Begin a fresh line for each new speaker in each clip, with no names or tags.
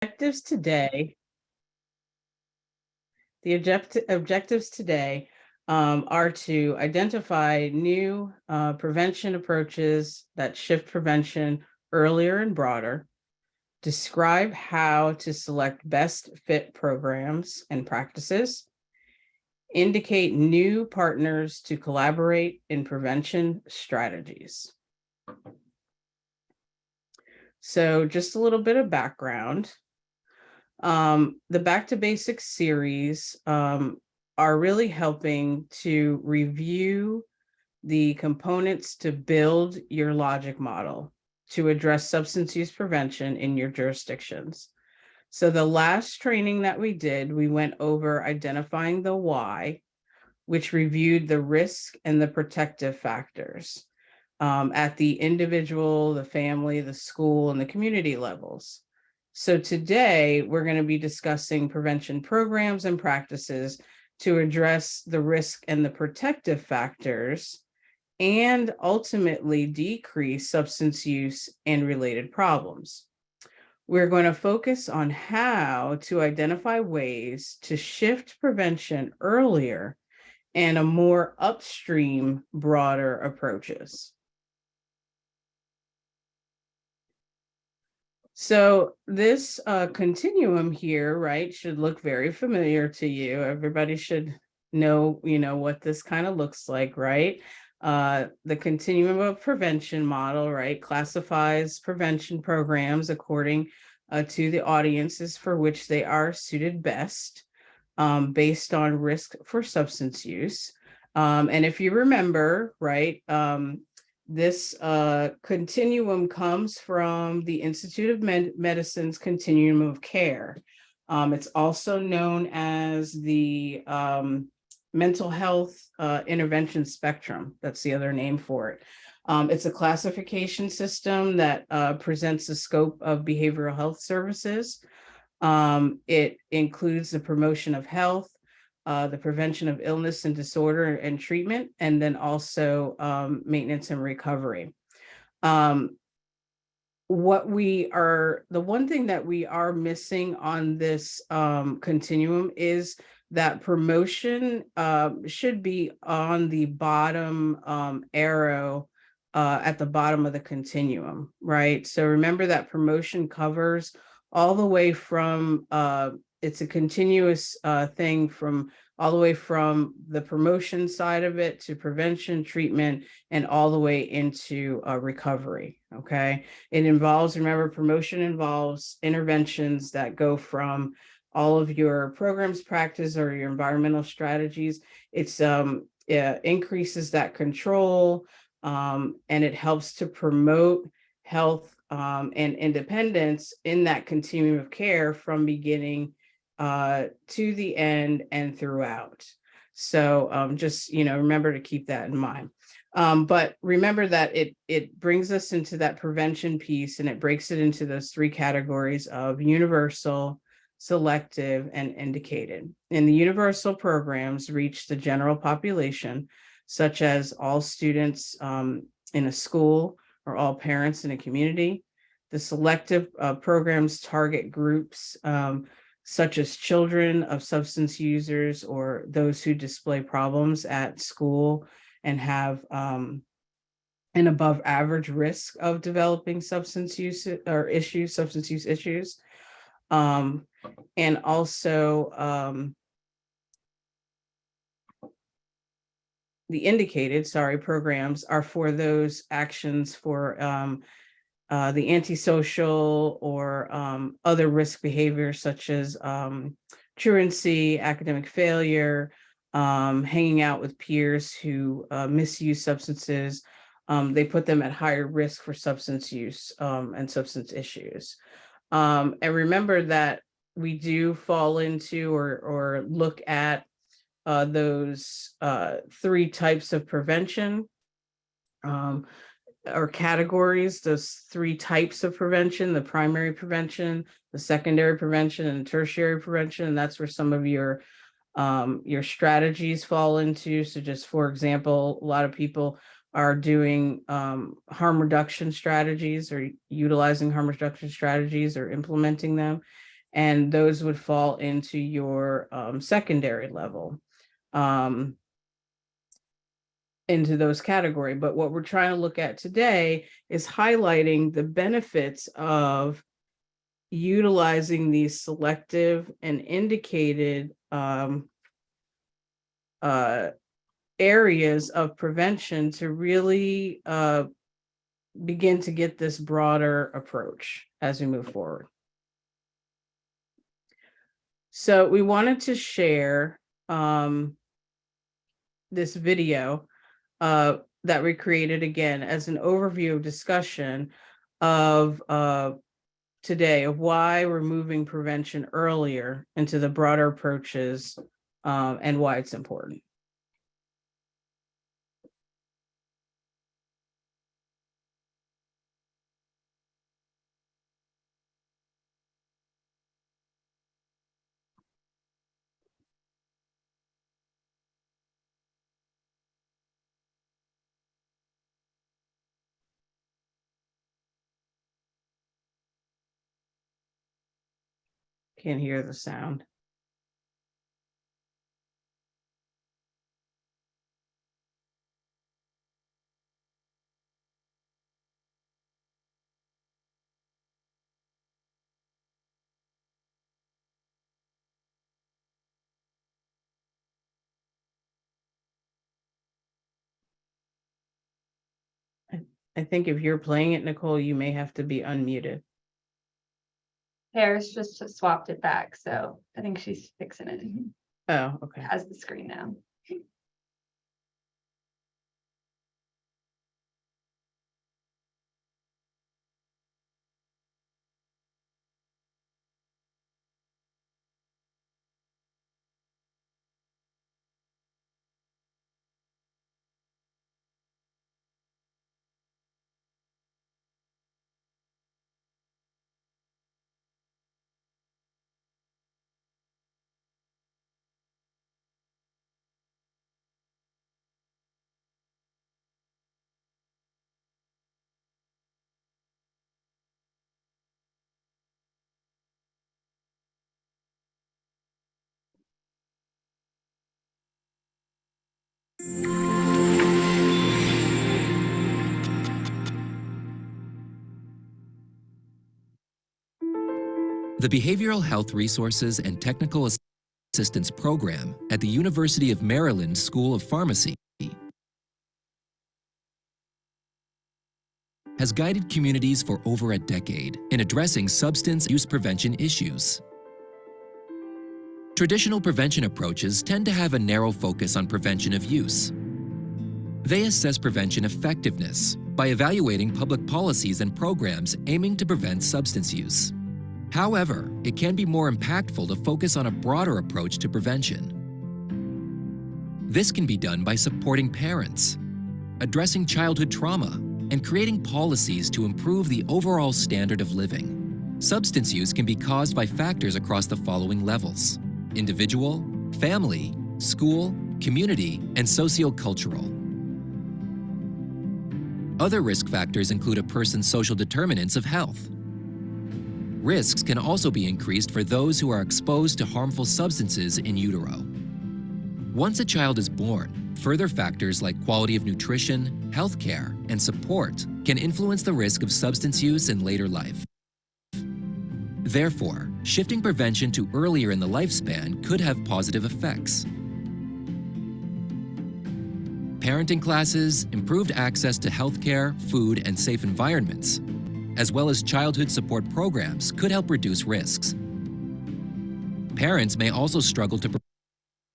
objectives today, the objectives today are to identify new prevention approaches that shift prevention earlier and broader, describe how to select best fit programs and practices, indicate new partners to collaborate in prevention strategies. So just a little bit of background. The Back to Basics series are really helping to review the components to build your logic model to address substance use prevention in your jurisdictions. So the last training that we did, we went over identifying the why, which reviewed the risk and the protective factors at the individual, the family, the school, and the community levels. So today we're going to be discussing prevention programs and practices to address the risk and the protective factors and ultimately decrease substance use and related problems. We're going to focus on how to identify ways to shift prevention earlier and a more upstream, broader approaches. So this continuum here, right, should look very familiar to you. Everybody should know, what this kind of looks like, right? The continuum of prevention model, right, classifies prevention programs according to the audiences for which they are suited best, based on risk for substance use. And if you remember, right, this continuum comes from the Institute of Medicine's Continuum of Care. It's also known as the Mental Health Intervention Spectrum. That's the other name for it. It's a classification system that presents the scope of behavioral health services. It includes the promotion of health, the prevention of illness and disorder and treatment, and then also maintenance and recovery. The one thing that we are missing on this continuum is that promotion should be on the bottom arrow at the bottom of the continuum, right? So remember that promotion covers all the way from it's a continuous thing from all the way from the promotion side of it to prevention, treatment, and all the way into recovery, okay? It involves, remember, promotion involves interventions that go from all of your programs, practice, or your environmental strategies. It increases that control, and it helps to promote health and independence in that continuum of care from beginning to the end and throughout. So just, remember to keep that in mind. But remember that it brings us into that prevention piece, and it breaks it into those three categories of universal, selective, and indicated. And the universal programs reach the general population, such as all students in a school or all parents in a community. The selective programs target groups such as children of substance users or those who display problems at school and have an above average risk of developing substance use issues. And also the indicated, programs are for those actions for the antisocial or other risk behaviors such as truancy, academic failure, hanging out with peers who misuse substances. They put them at higher risk for substance use and substance issues. And remember that we do fall into or look at those three types of prevention. Or categories, those three types of prevention: the primary prevention, the secondary prevention, and tertiary prevention. And that's where some of your strategies fall into. So just for example, a lot of people are doing harm reduction strategies or utilizing harm reduction strategies or implementing them. and those would fall into your secondary level, into those category. But what we're trying to look at today is highlighting the benefits of utilizing these selective and indicated areas of prevention to really begin to get this broader approach as we move forward. So we wanted to share this video that we created again as an overview of discussion of today of why we're moving prevention earlier into the broader approaches and why it's important. Can't hear the sound. I think if you're playing it, Nicole, you may have to be unmuted.
Paris just swapped it back, so I think she's fixing it.
Oh, okay.
Has the screen now.
The Behavioral Health Resources and Technical Assistance Program at the University of Maryland School of Pharmacy has guided communities for over a decade in addressing substance use prevention issues. Traditional prevention approaches tend to have a narrow focus on prevention of use. They assess prevention effectiveness by evaluating public policies and programs aiming to prevent substance use. However, it can be more impactful to focus on a broader approach to prevention. This can be done by supporting parents, addressing childhood trauma, and creating policies to improve the overall standard of living. Substance use can be caused by factors across the following levels: individual, family, school, community, and sociocultural. Other risk factors include a person's social determinants of health. Risks can also be increased for those who are exposed to harmful substances in utero. Once a child is born, further factors like quality of nutrition, healthcare, and support can influence the risk of substance use in later life. Therefore, shifting prevention to earlier in the lifespan could have positive effects. Parenting classes, improved access to healthcare, food, and safe environments, as well as childhood support programs could help reduce risks. Parents may also struggle to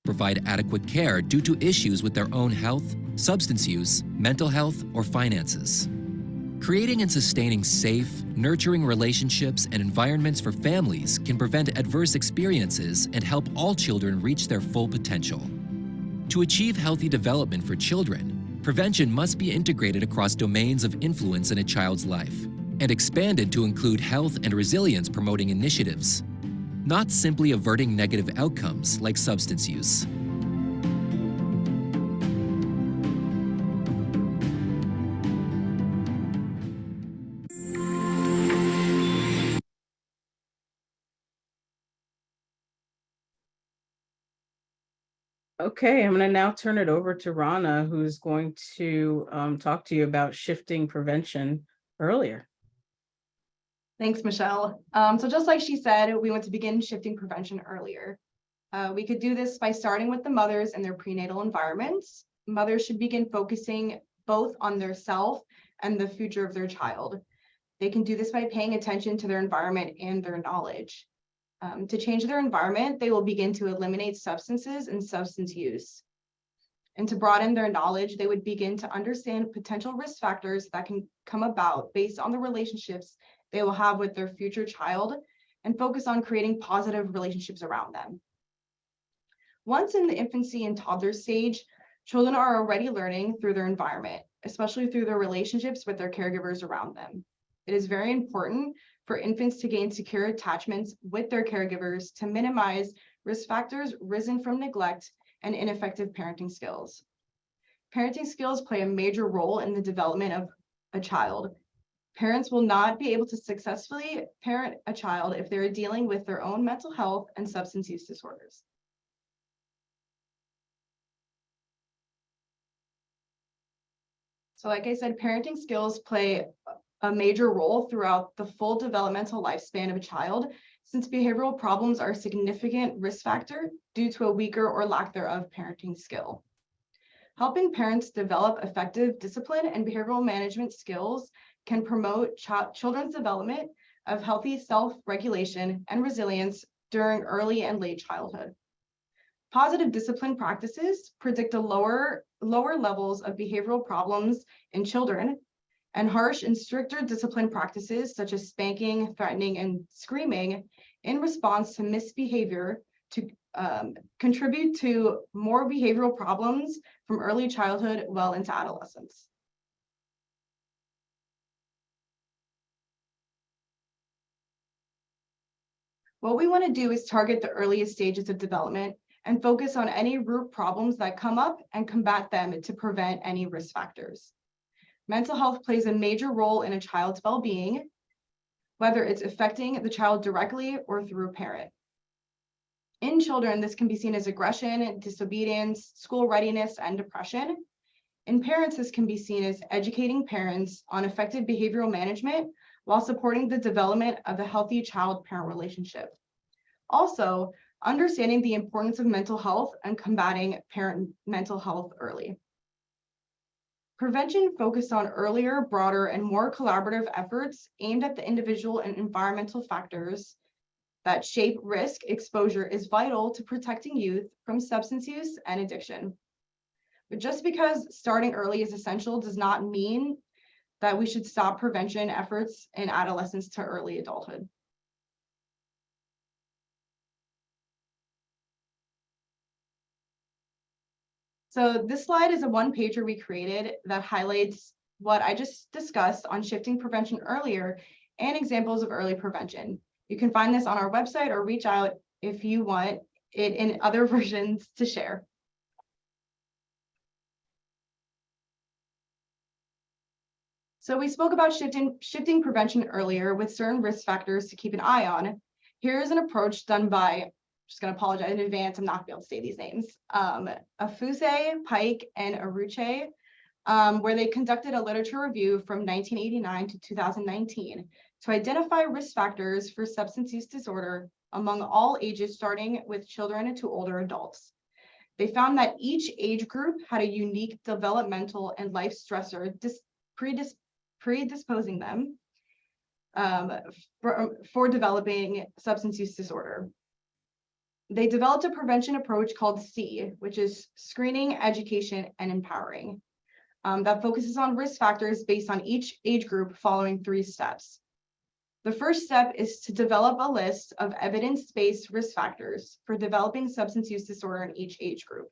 provide adequate care due to issues with their own health, substance use, mental health, or finances. Creating and sustaining safe, nurturing relationships and environments for families can prevent adverse experiences and help all children reach their full potential. To achieve healthy development for children, prevention must be integrated across domains of influence in a child's life and expanded to include health and resilience promoting initiatives, not simply averting negative outcomes like substance use.
Okay, I'm going to now turn it over to Rana, who's going to talk to you about shifting prevention earlier.
Thanks, Michelle. So just like she said, we want to begin shifting prevention earlier. We could do this by starting with the mothers and their prenatal environments. Mothers should begin focusing both on their self and the future of their child. They can do this by paying attention to their environment and their knowledge. To change their environment, they will begin to eliminate substances and substance use. And to broaden their knowledge, they would begin to understand potential risk factors that can come about based on the relationships they will have with their future child and focus on creating positive relationships around them. Once in the infancy and toddler stage, children are already learning through their environment, especially through their relationships with their caregivers around them. It is very important for infants to gain secure attachments with their caregivers to minimize risk factors risen from neglect and ineffective parenting skills. Parenting skills play a major role in the development of a child. Parents will not be able to successfully parent a child if they're dealing with their own mental health and substance use disorders. So like I said, parenting skills play a major role throughout the full developmental lifespan of a child, since behavioral problems are a significant risk factor due to a weaker or lack thereof parenting skill. Helping parents develop effective discipline and behavioral management skills can promote children's development of healthy self-regulation and resilience during early and late childhood. Positive discipline practices predict lower levels of behavioral problems in children, and harsh and stricter discipline practices such as spanking, threatening, and screaming in response to misbehavior to contribute to more behavioral problems from early childhood well into adolescence. What we want to do is target the earliest stages of development and focus on any root problems that come up and combat them to prevent any risk factors. Mental health plays a major role in a child's well-being, whether it's affecting the child directly or through a parent. In children, this can be seen as aggression, disobedience, school readiness, and depression. In parents, this can be seen as educating parents on effective behavioral management while supporting the development of a healthy child-parent relationship. Also, understanding the importance of mental health and combating parent mental health early. Prevention focused on earlier, broader, and more collaborative efforts aimed at the individual and environmental factors that shape risk exposure is vital to protecting youth from substance use and addiction. But just because starting early is essential does not mean that we should stop prevention efforts in adolescence to early adulthood. So this slide is a one-pager we created that highlights what I just discussed on shifting prevention earlier and examples of early prevention. You can find this on our website or reach out if you want it in other versions to share. So we spoke about shifting prevention earlier with certain risk factors to keep an eye on. Here's an approach done by, just going to apologize in advance, I'm not going to be able to say these names, Afuse, Pike, and Aruche, where they conducted a literature review from 1989 to 2019 to identify risk factors for substance use disorder among all ages, starting with children to older adults. They found that each age group had a unique developmental and life stressor predisposing them for developing substance use disorder. They developed a prevention approach called SEE, which is screening, education, and empowering, that focuses on risk factors based on each age group following 3 steps. The first step is to develop a list of evidence-based risk factors for developing substance use disorder in each age group.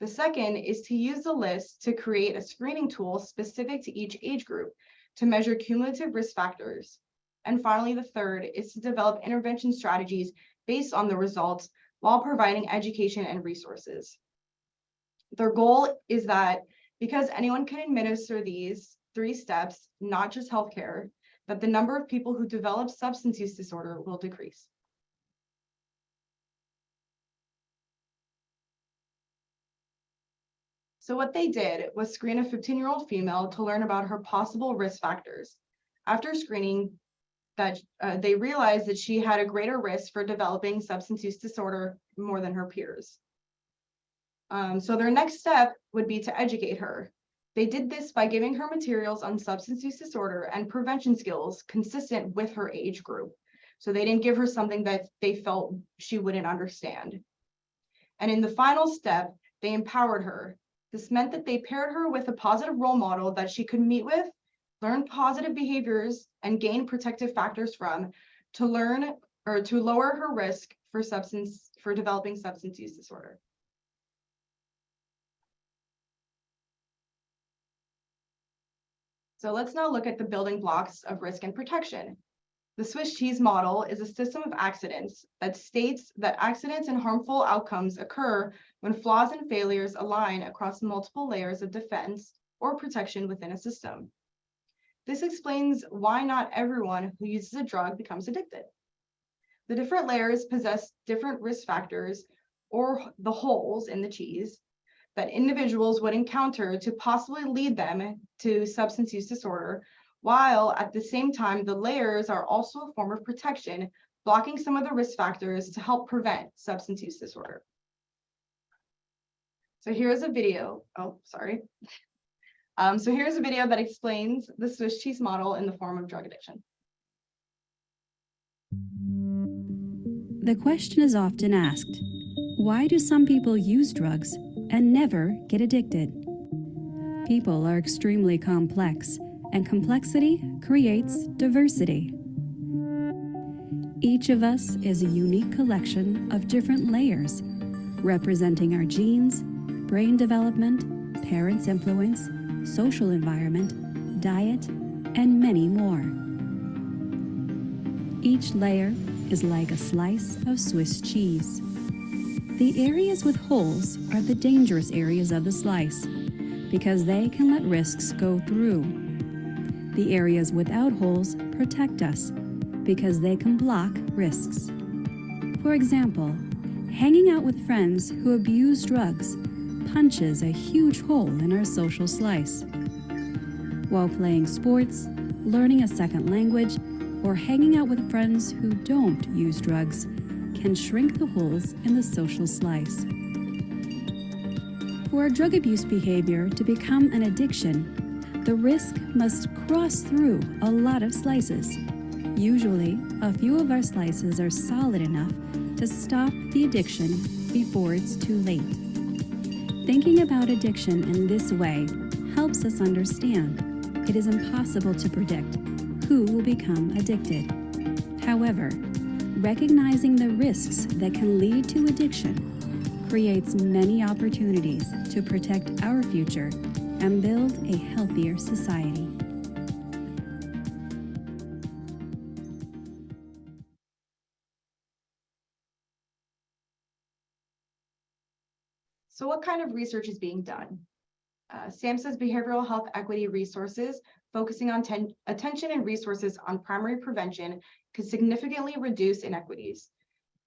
The second is to use the list to create a screening tool specific to each age group to measure cumulative risk factors. And finally, the third is to develop intervention strategies based on the results while providing education and resources. Their goal is that because anyone can administer these 3 steps, not just healthcare, that the number of people who develop substance use disorder will decrease. So what they did was screen a 15-year-old female to learn about her possible risk factors. After screening, they realized that she had a greater risk for developing substance use disorder more than her peers. So their next step would be to educate her. They did this by giving her materials on substance use disorder and prevention skills consistent with her age group. So they didn't give her something that they felt she wouldn't understand. And in the final step, they empowered her. This meant that they paired her with a positive role model that she could meet with, learn positive behaviors, and gain protective factors from to learn or to lower her risk for developing substance use disorder. So let's now look at the building blocks of risk and protection. The Swiss cheese model is a system of accidents that states that accidents and harmful outcomes occur when flaws and failures align across multiple layers of defense or protection within a system. This explains why not everyone who uses a drug becomes addicted. The different layers possess different risk factors or the holes in the cheese that individuals would encounter to possibly lead them to substance use disorder, while at the same time, the layers are also a form of protection, blocking some of the risk factors to help prevent substance use disorder. So here's a video. Oh, sorry. So here's a video that explains the Swiss cheese model in the form of drug addiction.
The question is often asked, why do some people use drugs and never get addicted? People are extremely complex, and complexity creates diversity. Each of us is a unique collection of different layers, representing our genes, brain development, parents' influence, social environment, diet, and many more. Each layer is like a slice of Swiss cheese. The areas with holes are the dangerous areas of the slice because they can let risks go through. The areas without holes protect us because they can block risks. For example, hanging out with friends who abuse drugs punches a huge hole in our social slice. While playing sports, learning a second language, or hanging out with friends who don't use drugs can shrink the holes in the social slice. For a drug abuse behavior to become an addiction, the risk must cross through a lot of slices. Usually, a few of our slices are solid enough to stop the addiction before it's too late. Thinking about addiction in this way helps us understand it is impossible to predict who will become addicted. However, recognizing the risks that can lead to addiction creates many opportunities to protect our future and build a healthier society.
So what kind of research is being done? SAMHSA's Behavioral Health Equity Resources, focusing on attention and resources on primary prevention, could significantly reduce inequities.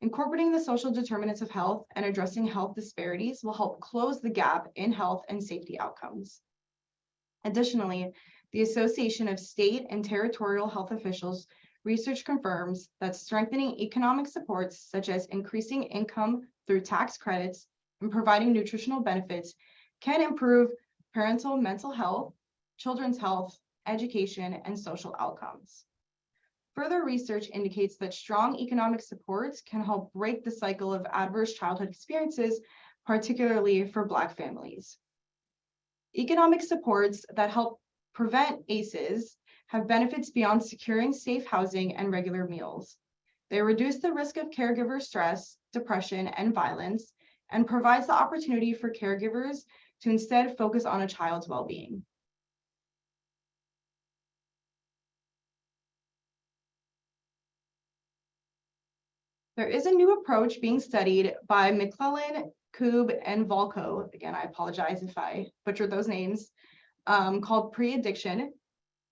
Incorporating the social determinants of health and addressing health disparities will help close the gap in health and safety outcomes. Additionally, the Association of State and Territorial Health Officials research confirms that strengthening economic supports, such as increasing income through tax credits and providing nutritional benefits, can improve parental mental health, children's health, education, and social outcomes. Further research indicates that strong economic supports can help break the cycle of adverse childhood experiences, particularly for Black families. Economic supports that help prevent ACEs have benefits beyond securing safe housing and regular meals. They reduce the risk of caregiver stress, depression, and violence, and provides the opportunity for caregivers to instead focus on a child's well-being. There is a new approach being studied by McClellan, Koob, and Volko. Again, I apologize if I butchered those names, called pre-addiction.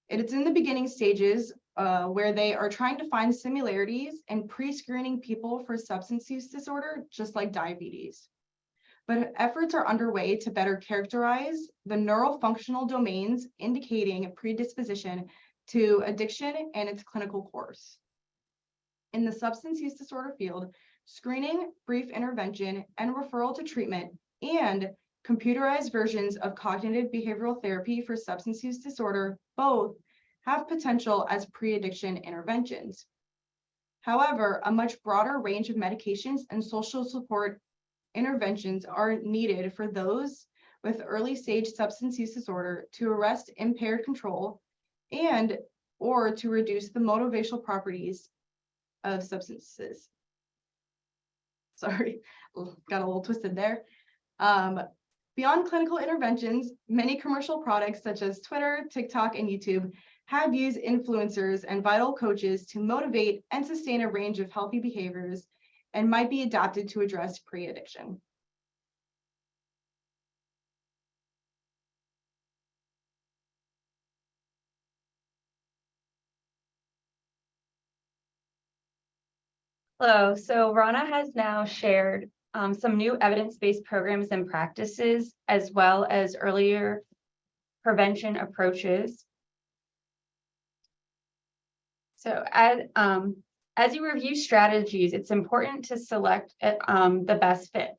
It's in the beginning stages where they are trying to find similarities in pre-screening people for substance use disorder, just like diabetes. but efforts are underway to better characterize the neurofunctional domains indicating a predisposition to addiction and its clinical course. In the substance use disorder field, screening, brief intervention, and referral to treatment, and computerized versions of cognitive behavioral therapy for substance use disorder both have potential as pre-addiction interventions. However, a much broader range of medications and social support interventions are needed for those with early stage substance use disorder to arrest impaired control and or to reduce the motivational properties of substances. Sorry, got a little twisted there. Beyond clinical interventions, many commercial products such as Twitter, TikTok, and YouTube have used influencers and vital coaches to motivate and sustain a range of healthy behaviors and might be adapted to address pre-addiction.
Hello, so Rana has now shared some new evidence-based programs and practices, as well as earlier prevention approaches. So as you review strategies, it's important to select the best fit.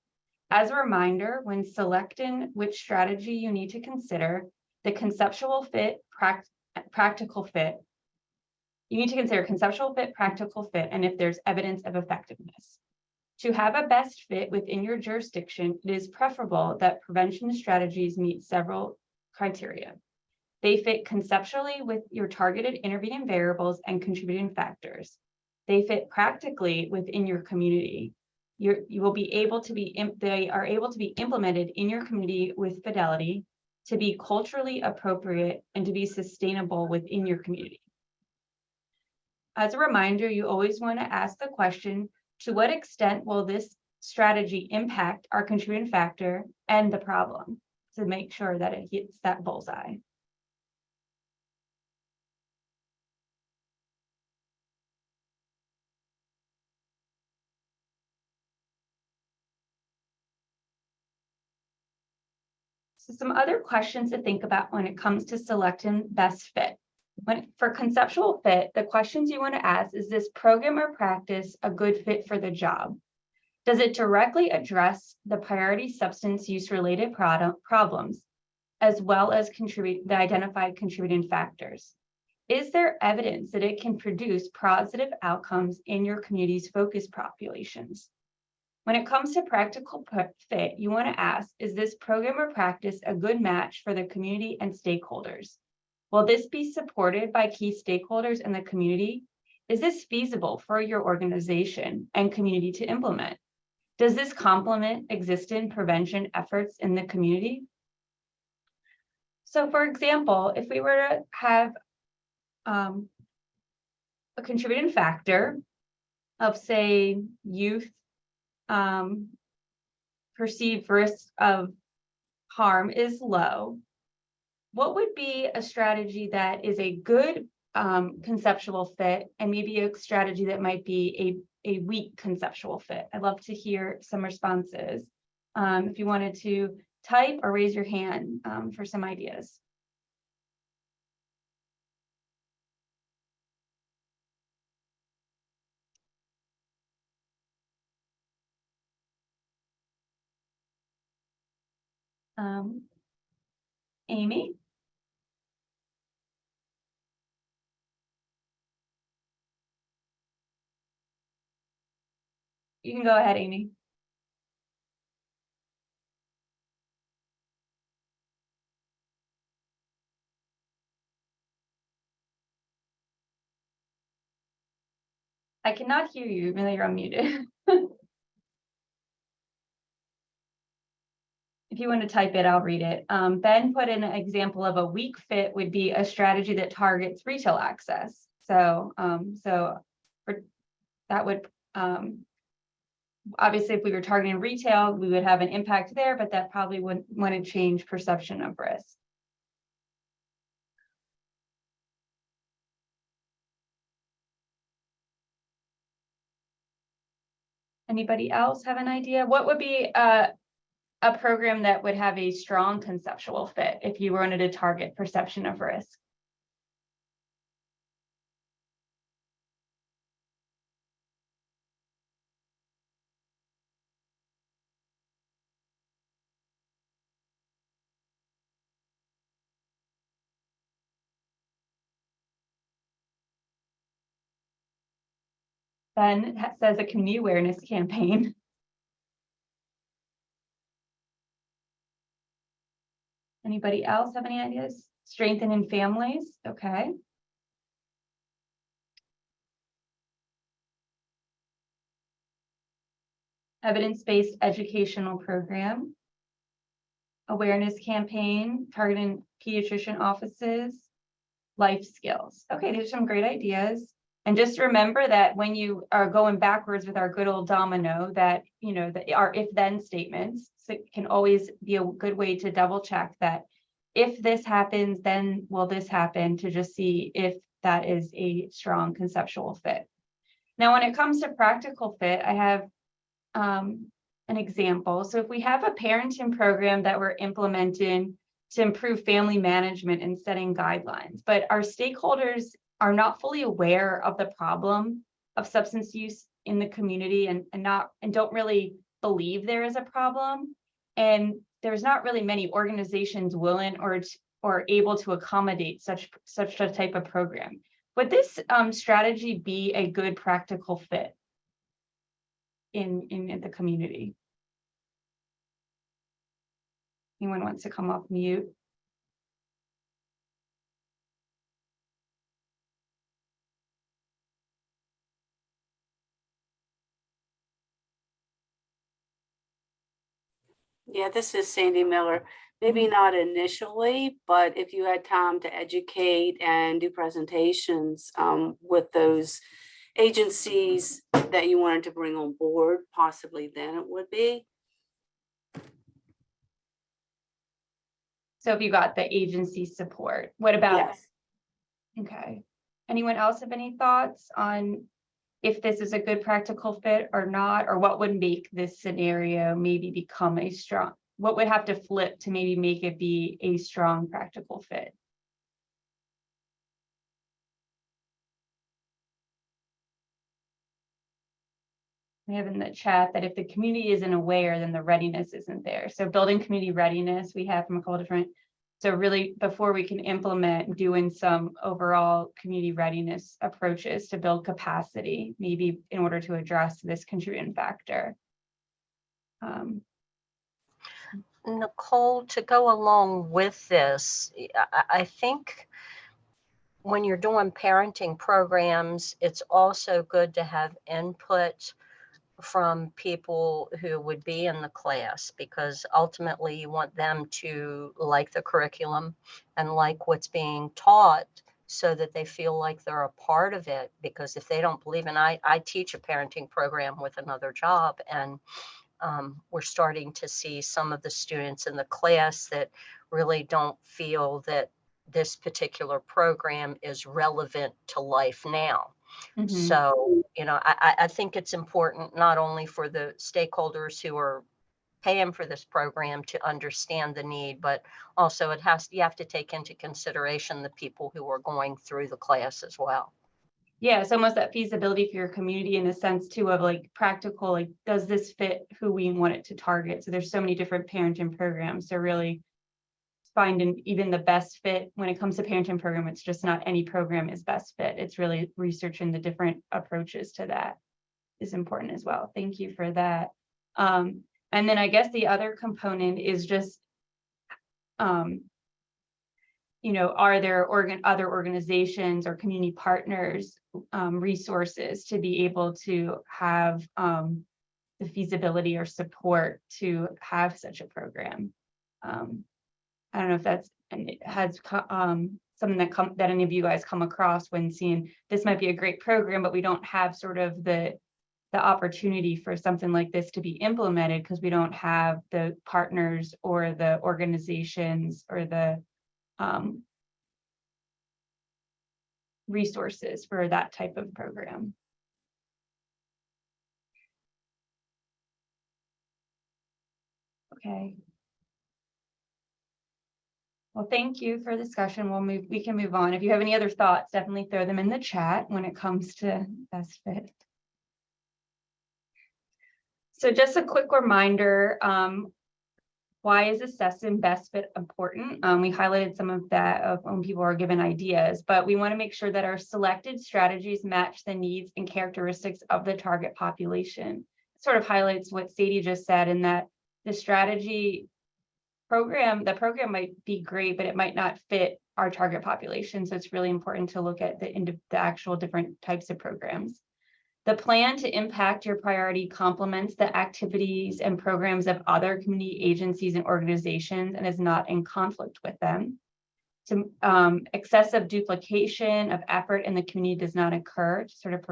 As a reminder, when selecting which strategy you need to consider, the conceptual fit, practical fit, you need to consider conceptual fit, practical fit, and if there's evidence of effectiveness. To have a best fit within your jurisdiction, it is preferable that prevention strategies meet several criteria. They fit conceptually with your targeted intervening variables and contributing factors. They fit practically within your community. They are able to be implemented in your community with fidelity, to be culturally appropriate, and to be sustainable within your community. As a reminder, you always want to ask the question, to what extent will this strategy impact our contributing factor and the problem, to make sure that it hits that bullseye. So some other questions to think about when it comes to selecting best fit. For conceptual fit, the questions you want to ask, is this program or practice a good fit for the job? Does it directly address the priority substance use related problems, as well as the identified contributing factors? Is there evidence that it can produce positive outcomes in your community's focus populations? When it comes to practical fit, you want to ask, is this program or practice a good match for the community and stakeholders? Will this be supported by key stakeholders in the community? Is this feasible for your organization and community to implement? Does this complement existing prevention efforts in the community? So for example, if we were to have a contributing factor of, say, youth perceived risk of harm is low, what would be a strategy that is a good conceptual fit and maybe a strategy that might be a weak conceptual fit? I'd love to hear some responses. If you wanted to type or raise your hand for some ideas. Amy? You can go ahead, Amy. I cannot hear you, even though you're unmuted. If you want to type it, I'll read it. Ben put in an example of a weak fit would be a strategy that targets retail access. So, that would, obviously, if we were targeting retail, we would have an impact there, but that probably wouldn't change perception of risk. Anybody else have an idea? What would be a program that would have a strong conceptual fit if you wanted to target perception of risk? Ben says a community awareness campaign. Anybody else have any ideas? Strengthening families, okay. Evidence-based educational program. Awareness campaign, targeting pediatrician offices. Life skills. Okay, there's some great ideas. And just remember that when you are going backwards with our good old domino, that, you know, that our if-then statements, so it can always be a good way to double check that if this happens, then will this happen, to just see if that is a strong conceptual fit. Now, when it comes to practical fit, I have an example. So if we have a parenting program that we're implementing to improve family management and setting guidelines, but our stakeholders are not fully aware of the problem of substance use in the community and don't really believe there is a problem. And there's not really many organizations willing or able to accommodate such a type of program. Would this strategy be a good practical fit in the community? Anyone wants to come off mute?
Yeah, this is Sandy Miller. Maybe not initially, but if you had time to educate and do presentations with those agencies that you wanted to bring on board, possibly then it would be.
So if you got the agency support, what about?
Yes.
Okay. Anyone else have any thoughts on if this is a good practical fit or not, or what would make this scenario maybe become a strong, what would have to flip to maybe make it be a strong practical fit? We have in the chat that if the community isn't aware, then the readiness isn't there. So building community readiness, we have from a couple different. So really, before we can implement, doing some overall community readiness approaches to build capacity, maybe in order to address this contributing factor.
Nicole, to go along with this, I think when you're doing parenting programs, it's also good to have input from people who would be in the class, because ultimately you want them to like the curriculum and like what's being taught so that they feel like they're a part of it. Because if they don't believe in, I teach a parenting program with another job, and we're starting to see some of the students in the class that really don't feel that this particular program is relevant to life now.
Mm-hmm.
So, you know, I think it's important not only for the stakeholders who are paying for this program to understand the need, but also you have to take into consideration the people who are going through the class as well.
Yeah, it's almost that feasibility for your community in a sense too, of like practical, like, does this fit who we want it to target? So there's so many different parenting programs. So really finding even the best fit when it comes to parenting program, it's just not any program is best fit. It's really researching the different approaches to that is important as well. Thank you for that. And then I guess the other component is just, you know, are there other organizations or community partners resources to be able to have the feasibility or support to have such a program? I don't know if that's, and it has something that any of you guys come across when seeing this might be a great program, but we don't have sort of the opportunity for something like this to be implemented because we don't have the partners or the organizations or the resources for that type of program. Okay. Well, thank you for the discussion. We can move on. If you have any other thoughts, definitely throw them in the chat when it comes to best fit. So just a quick reminder, why is assessing best fit important? We highlighted some of that when people are given ideas, but we want to make sure that our selected strategies match the needs and characteristics of the target population. It sort of highlights what Sadie just said, in that the program might be great, but it might not fit our target population. So it's really important to look at the actual different types of programs. The plan to impact your priority complements the activities and programs of other community agencies and organizations and is not in conflict with them. Excessive duplication of effort in the community does not occur, to sort of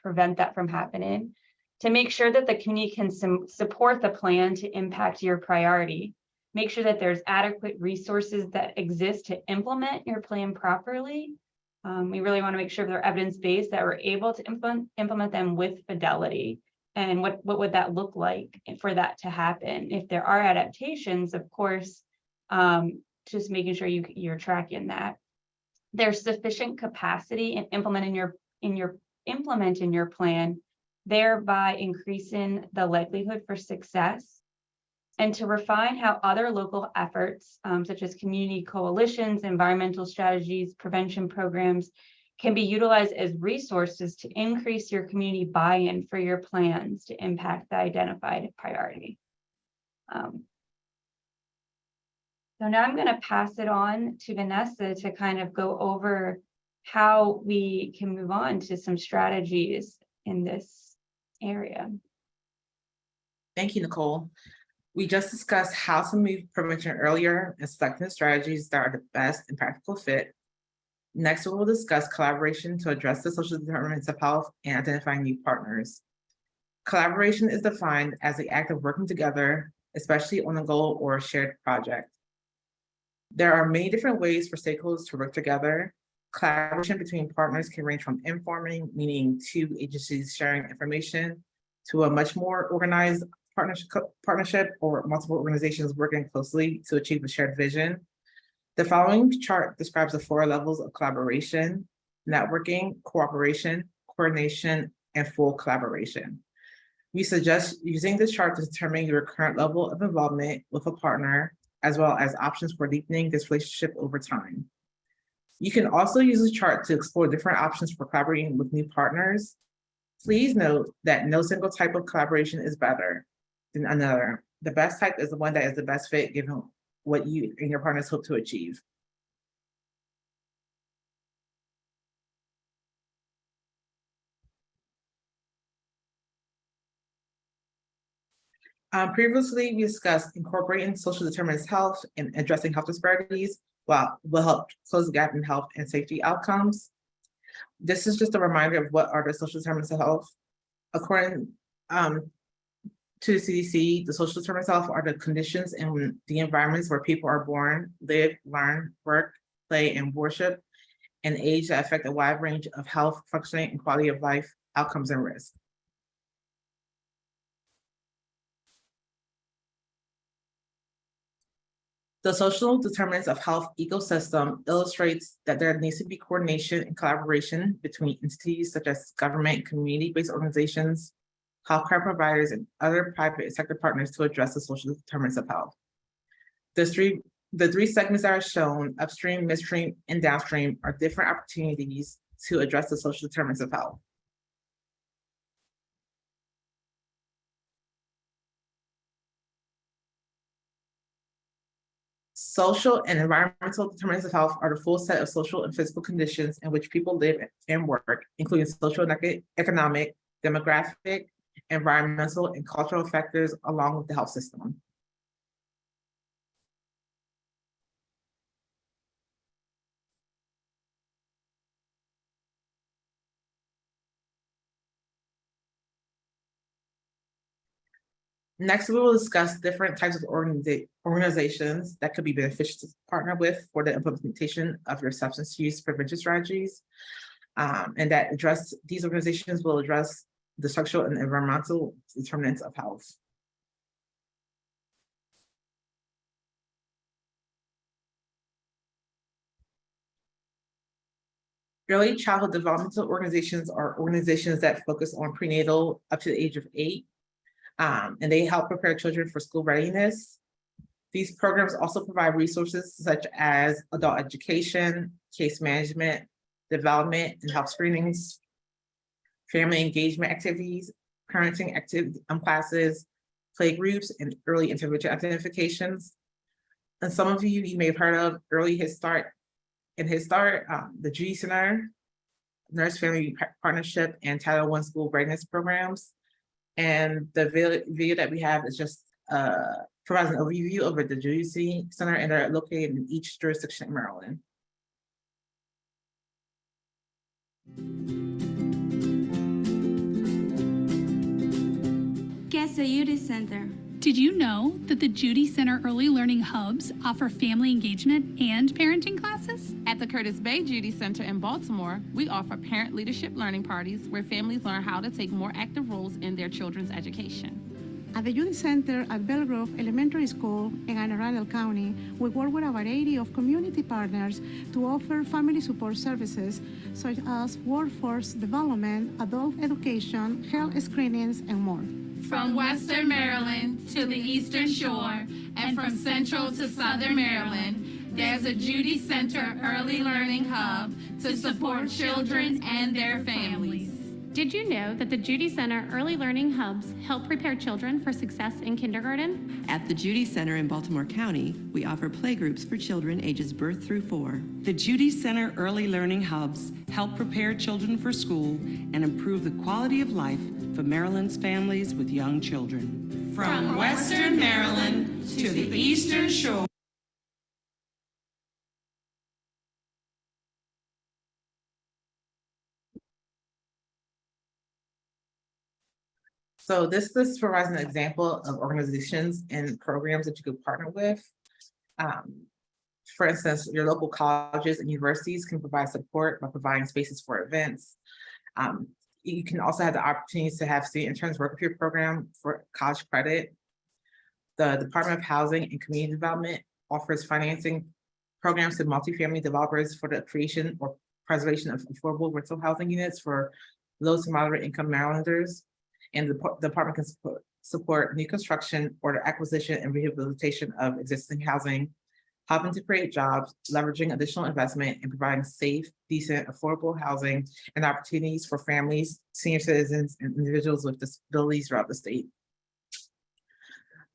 prevent that from happening. To make sure that the community can support the plan to impact your priority. Make sure that there's adequate resources that exist to implement your plan properly. We really want to make sure they're evidence-based, that we're able to implement them with fidelity. And what would that look like for that to happen? If there are adaptations, of course, just making sure you're tracking that. There's sufficient capacity in implementing your plan, thereby increasing the likelihood for success. And to refine how other local efforts, such as community coalitions, environmental strategies, prevention programs, can be utilized as resources to increase your community buy-in for your plans to impact the identified priority. So now I'm going to pass it on to Vanessa to kind of go over how we can move on to some strategies in this area.
Thank you, Nicole. We just discussed how to move prevention earlier and selecting the strategies that are the best and practical fit. Next, we will discuss collaboration to address the social determinants of health and identifying new partners. Collaboration is defined as the act of working together, especially on a goal or a shared project. There are many different ways for stakeholders to work together. Collaboration between partners can range from informing, meaning two agencies sharing information, to a much more organized partnership or multiple organizations working closely to achieve a shared vision. The following chart describes the 4 levels of collaboration: networking, cooperation, coordination, and full collaboration. We suggest using this chart to determine your current level of involvement with a partner, as well as options for deepening this relationship over time. You can also use the chart to explore different options for collaborating with new partners. Please note that no single type of collaboration is better than another. The best type is the one that is the best fit given what you and your partners hope to achieve. Previously, we discussed incorporating social determinants of health and addressing health disparities will help close the gap in health and safety outcomes. This is just a reminder of what are the social determinants of health. According to the CDC, the social determinants of health are the conditions in the environments where people are born, live, learn, work, play, and worship, and age that affect a wide range of health, functioning, and quality of life outcomes and risk. The social determinants of health ecosystem illustrates that there needs to be coordination and collaboration between entities such as government, community-based organizations, healthcare providers, and other private sector partners to address the social determinants of health. The three segments that are shown, upstream, midstream, and downstream, are different opportunities to address the social determinants of health. Social and environmental determinants of health are the full set of social and physical conditions in which people live and work, including social and economic, demographic, environmental, and cultural factors along with the health system. Next, we will discuss different types of organizations that could be beneficial to partner with for the implementation of your substance use prevention strategies. And that these organizations will address the social and environmental determinants of health. Early childhood developmental organizations are organizations that focus on prenatal up to the age of 8. And they help prepare children for school readiness. These programs also provide resources such as adult education, case management, development and health screenings, family engagement activities, parenting activity classes, play groups, and early intervention identifications. And some of you may have heard of Early Head Start and Head Start, the Judy Center, Nurse Family Partnership, and Title I School Readiness Programs. And the video that we have is just provides an overview of the Judy Center, and they're located in each jurisdiction in Maryland.
Guess the Judy Center.
Did you know that the Judy Center Early Learning Hubs offer family engagement and parenting classes?
At the Curtis Bay Judy Center in Baltimore, we offer parent leadership learning parties where families learn how to take more active roles in their children's education.
At the Judy Center at Belle Grove Elementary School in Anne Arundel County, we work with a variety of community partners to offer family support services such as workforce development, adult education, health screenings, and more.
From Western Maryland to the Eastern Shore and from Central to Southern Maryland, there's a Judy Center Early Learning Hub to support children and their families.
Did you know that the Judy Center Early Learning Hubs help prepare children for success in kindergarten?
At the Judy Center in Baltimore County, we offer playgroups for children ages birth through 4.
The Judy Center Early Learning Hubs help prepare children for school and improve the quality of life for Maryland's families with young children.
From Western Maryland to the Eastern Shore.
So this provides an example of organizations and programs that you could partner with. For instance, your local colleges and universities can provide support by providing spaces for events. You can also have the opportunities to have student interns work with your program for college credit. The Department of Housing and Community Development offers financing programs to multifamily developers for the creation or preservation of affordable rental housing units for low to moderate income Marylanders. And the department can support new construction or the acquisition and rehabilitation of existing housing, helping to create jobs, leveraging additional investment, and providing safe, decent, affordable housing and opportunities for families, senior citizens, and individuals with disabilities throughout the state.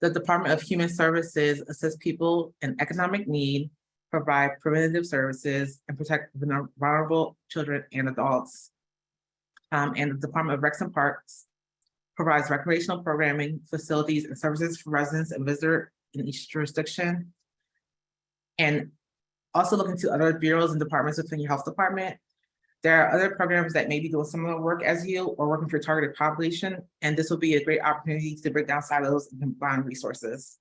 The Department of Human Services assists people in economic need, provide preventative services, and protect vulnerable children and adults. And the Department of Recs and Parks provides recreational programming, facilities, and services for residents and visitors in each jurisdiction. And also looking to other bureaus and departments within your health department. There are other programs that may be doing similar work as you or working for your targeted population, and this will be a great opportunity to break down silos and combine resources.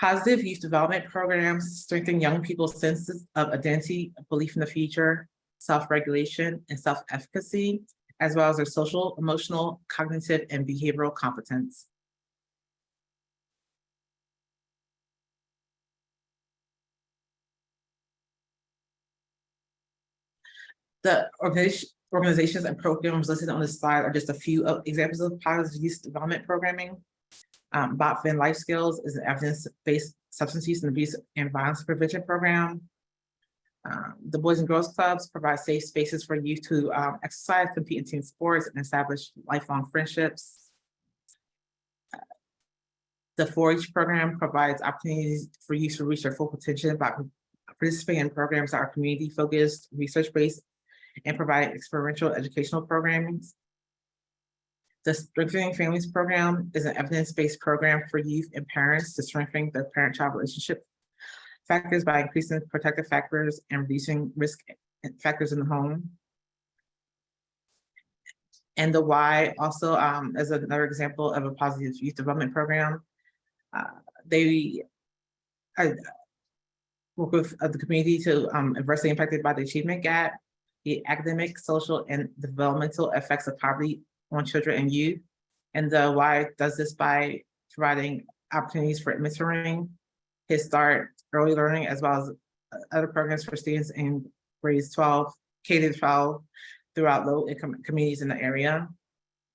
Positive youth development programs strengthen young people's senses of identity, belief in the future, self-regulation, and self-efficacy, as well as their social, emotional, cognitive, and behavioral competence. The organizations and programs listed on this slide are just a few examples of positive youth development programming. BOTFIN Life Skills is an evidence-based substance use and abuse and violence prevention program. The Boys and Girls Clubs provide safe spaces for youth to exercise, compete in team sports, and establish lifelong friendships. The 4-H program provides opportunities for youth to reach their full potential by participating in programs that are community-focused, research-based, and provide experiential educational programming. The Strengthening Families program is an evidence-based program for youth and parents to strengthen their parent-child relationship factors by increasing protective factors and reducing risk factors in the home. And the Y also is another example of a positive youth development program. They work with the community to adversely impacted by the achievement gap, the academic, social, and developmental effects of poverty on children and youth, And the Y does this by providing opportunities for mentoring, Head Start, early learning, as well as other programs for students in grades 12, K to 12, throughout low income communities in the area.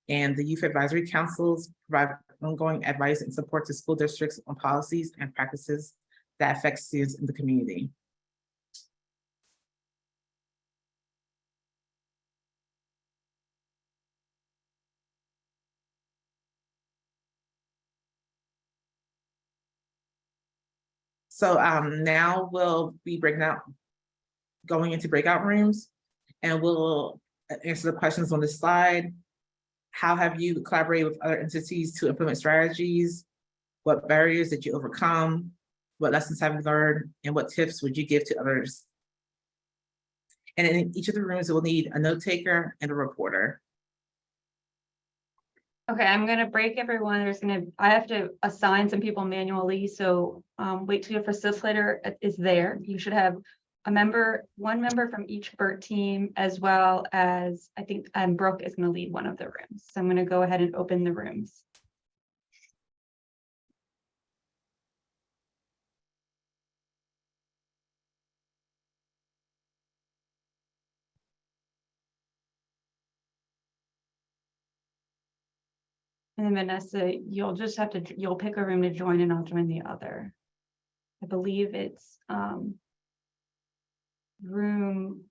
And the youth advisory councils provide ongoing advice and support to school districts on policies and practices that affect students in the community. So now we'll be going into breakout rooms, and we'll answer the questions on the slide. How have you collaborated with other entities to implement strategies? What barriers did you overcome? What lessons have you learned? And what tips would you give to others? And in each of the rooms, we'll need a note taker and a reporter.
Okay, I'm gonna break everyone. I have to assign some people manually, so wait till your facilitator is there. You should have one member from each BERT team, as well as, I think Brooke is gonna lead one of the rooms. So I'm gonna go ahead and open the rooms. And then Vanessa, you'll pick a room to join and I'll join the other. I believe it's room.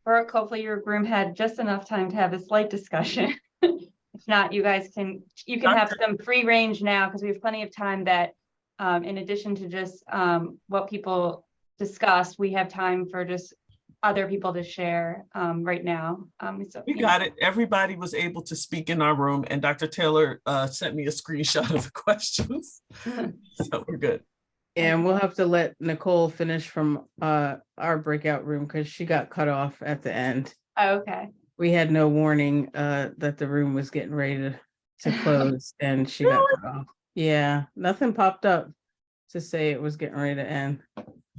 Brooke, hopefully your room had just enough time to have a slight discussion. If not, you can have some free range now because we have plenty of time that in addition to just what people discussed, we have time for just other people to share right now. So,
You got it. Everybody was able to speak in our room, and Dr. Taylor sent me a screenshot of the questions. So we're good.
And we'll have to let Nicole finish from our breakout room because she got cut off at the end.
Oh, okay.
We had no warning that the room was getting ready to close and she got cut off. Yeah, nothing popped up to say it was getting ready to end.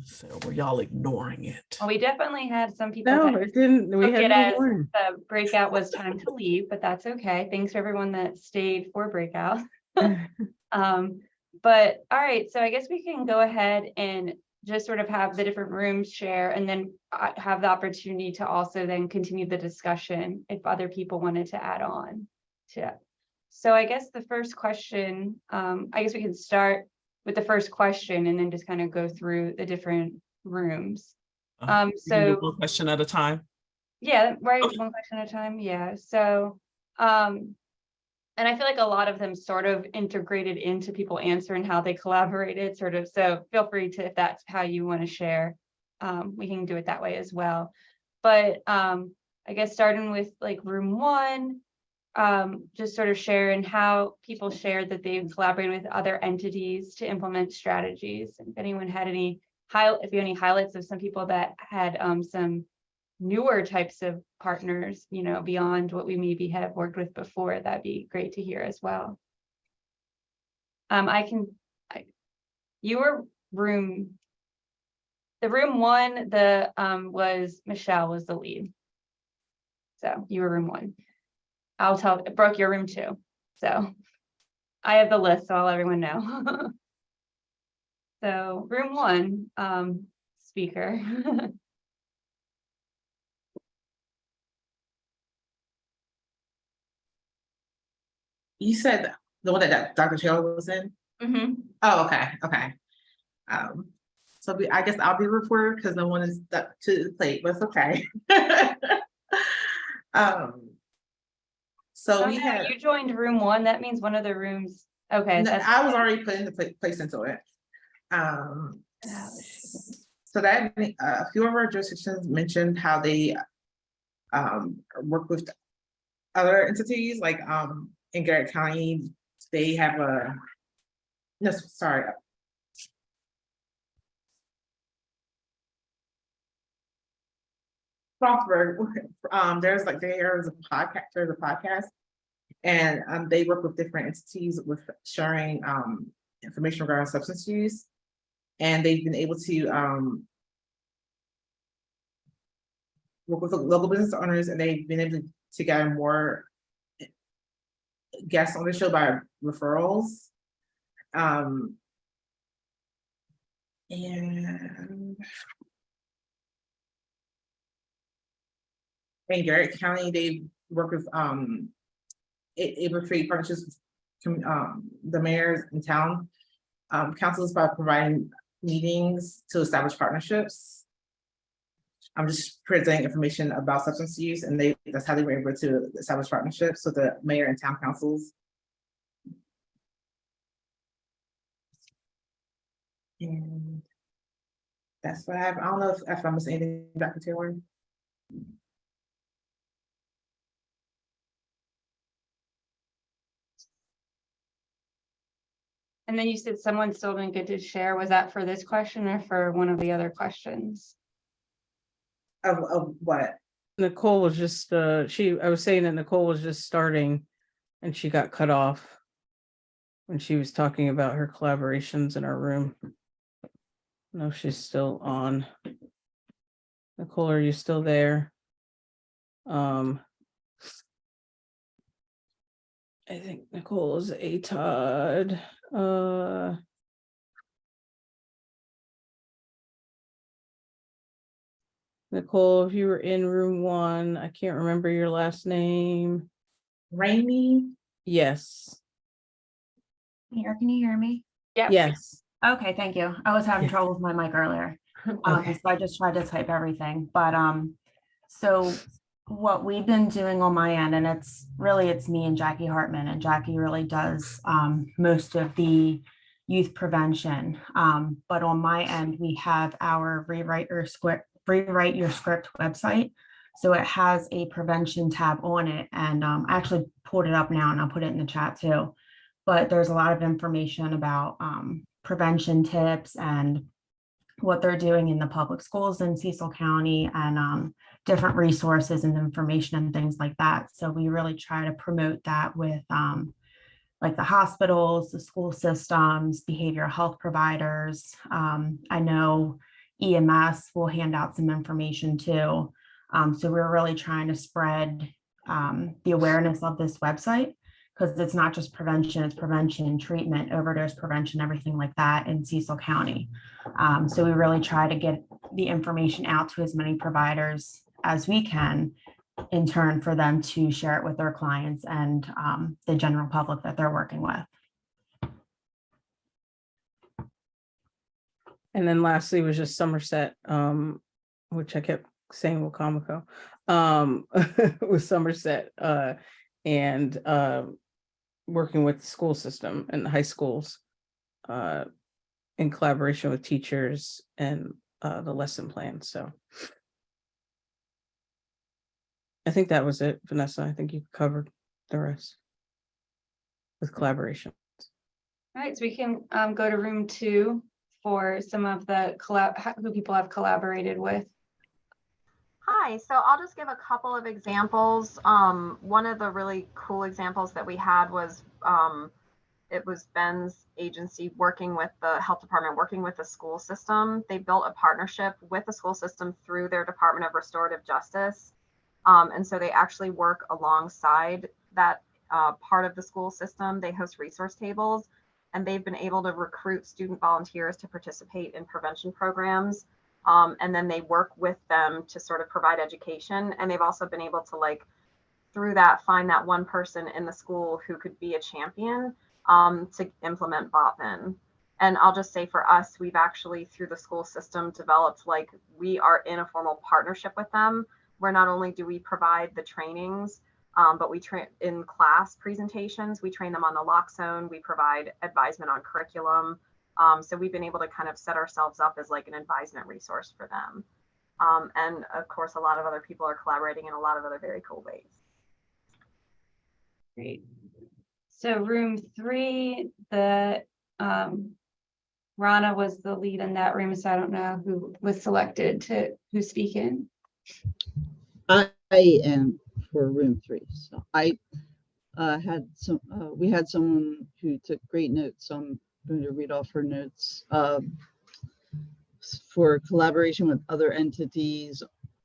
So were y'all ignoring it?
Well, we definitely had some people
No,
that
it didn't. We
took
had
it
no
as
warning.
the breakout was time to leave, but that's okay. Thanks for everyone that stayed for breakout. But all right, so I guess we can go ahead and just sort of have the different rooms share and then have the opportunity to also then continue the discussion if other people wanted to add on to it. So I guess the first question, I guess we can start with the first question and then just kind of go through the different rooms.
You can do
So
one question at a time.
yeah, right,
Okay.
one question at a time, yeah, so and I feel like a lot of them sort of integrated into people answering how they collaborated, sort of, so feel free to, if that's how you want to share, we can do it that way as well. But I guess starting with like room one, just sort of sharing how people shared that they've collaborated with other entities to implement strategies. And if anyone had any highlights of some people that had some newer types of partners, you know, beyond what we maybe have worked with before, that'd be great to hear as well. Your room, the room one, was Michelle was the lead. So you were room one. I'll tell Brooke, your room two. So I have the list, so I'll let everyone know. So room one, speaker.
You said the one that Dr. Taylor was in?
Mm-hmm.
Oh, okay, okay. So I guess I'll be the reporter because no one is stuck to the plate, but it's okay. So we had.
You joined room one, that means one of the rooms, okay.
No, I was already put in the place into it. So that a few of our jurisdictions mentioned how they work with other entities, like in Garrett County, they have a, no, sorry. Frostburg, there's a podcast, and they work with different entities with sharing information regarding substance use, and they've been able to work with local business owners, and they've been able to get more guests on the show by referrals. And in Garrett County, they work with able to create partnerships with the mayors in town councils by providing meetings to establish partnerships. I'm just presenting information about substance use, and that's how they were able to establish partnerships with the mayor and town councils. And that's what I have. I don't know if I missed anything, Dr. Taylor.
And then you said someone still didn't get to share. Was that for this question or for one of the other questions?
Of what?
Nicole was just I was saying that Nicole was just starting and she got cut off when she was talking about her collaborations in our room. No, she's still on. Nicole, are you still there? I think Nicole is ATOD. Nicole, if you were in room one, I can't remember your last name.
Rainey?
Yes.
Can you hear me?
Yeah.
Yes.
Okay, thank you. I was having trouble with my mic earlier.
Okay.
So I just tried to type everything, but So what we've been doing on my end, and it's me and Jackie Hartman, and Jackie really does most of the youth prevention. But on my end, we have our Rewrite Your Script website. So it has a prevention tab on it, and I actually pulled it up now, and I'll put it in the chat too. But there's a lot of information about prevention tips and what they're doing in the public schools in Cecil County, and different resources and information and things like that. So we really try to promote that with like the hospitals, the school systems, behavioral health providers. I know EMS will hand out some information too. So we're really trying to spread the awareness of this website, because it's not just prevention, it's prevention, treatment, overdose prevention, everything like that in Cecil County. So we really try to get the information out to as many providers as we can, in turn for them to share it with their clients and the general public that they're working with.
And then lastly was just Somerset, which I kept saying Wacomico, with Somerset, and working with the school system and the high schools in collaboration with teachers and the lesson plan. So I think that was it, Vanessa. I think you covered the rest with collaboration.
All right, so we can go to room 2 for some of the who people have collaborated with.
Hi, so I'll just give a couple of examples. One of the really cool examples that we had was it was Ben's agency working with the health department, working with the school system. They built a partnership with the school system through their Department of Restorative Justice. And so they actually work alongside that part of the school system. They host resource tables, and they've been able to recruit student volunteers to participate in prevention programs. And then they work with them to sort of provide education. And they've also been able to, like, through that, find that one person in the school who could be a champion to implement BOPN. And I'll just say for us, we've actually, through the school system, developed, like, we are in a formal partnership with them, where not only do we provide the trainings, but we train in class presentations, we train them on the lock zone, we provide advisement on curriculum. So we've been able to kind of set ourselves up as like an advisement resource for them. And of course, a lot of other people are collaborating in a lot of other very cool ways.
Great. So room 3, the Rana was the lead in that room, so I don't know who was selected to who's speaking.
I am for room 3. So I had some, we had someone who took great notes. So I'm going to read off her notes. For collaboration with other entities,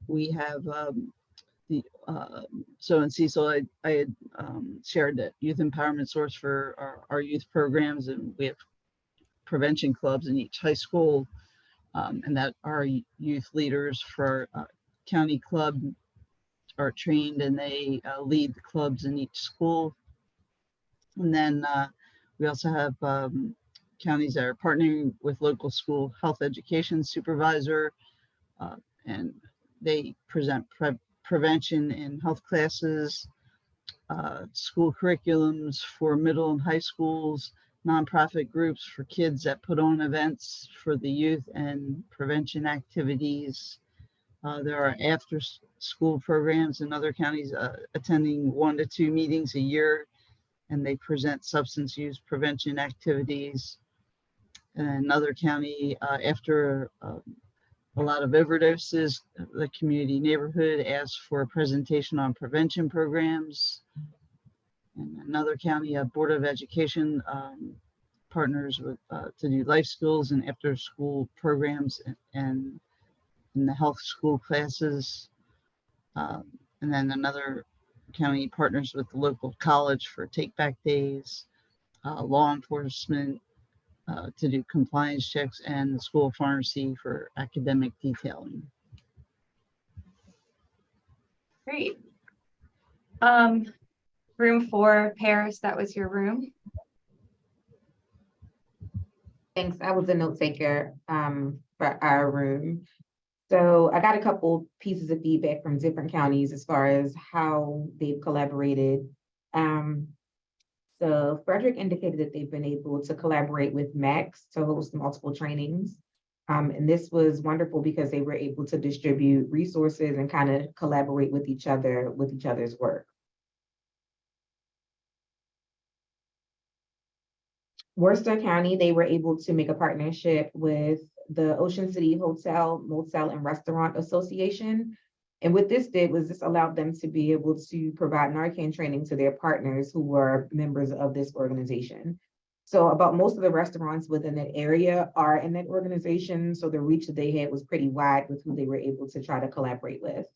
we have so in Cecil, I had shared that youth empowerment source for our youth programs, and we have prevention clubs in each high school, and that our youth leaders for county club are trained, and they lead the clubs in each school. And then we also have counties that are partnering with local school health education supervisor, and they present prevention in health classes, school curriculums for middle and high schools, nonprofit groups for kids that put on events for the youth and prevention activities. There are after school programs in other counties attending 1 to 2 meetings a year, and they present substance use prevention activities. And another county, after a lot of overdoses, the community neighborhood asks for a presentation on prevention programs. And another county, a Board of Education partners with to do life skills and after school programs and in the health school classes. And then another county partners with the local college for take back days, law enforcement to do compliance checks, and the school pharmacy for academic detailing.
Great. Room 4, Paris, that was your room.
Thanks. I was a note taker for our room. So I got a couple pieces of feedback from different counties as far as how they've collaborated. So Frederick indicated that they've been able to collaborate with Max to host multiple trainings. And this was wonderful because they were able to distribute resources and kind of collaborate with each other, with each other's work. Worcester County, they were able to make a partnership with the Ocean City Hotel, Motel, and Restaurant Association. And what this did was this allowed them to be able to provide Narcan training to their partners who were members of this organization. So about most of the restaurants within that area are in that organization. So the reach that they had was pretty wide with who they were able to try to collaborate with.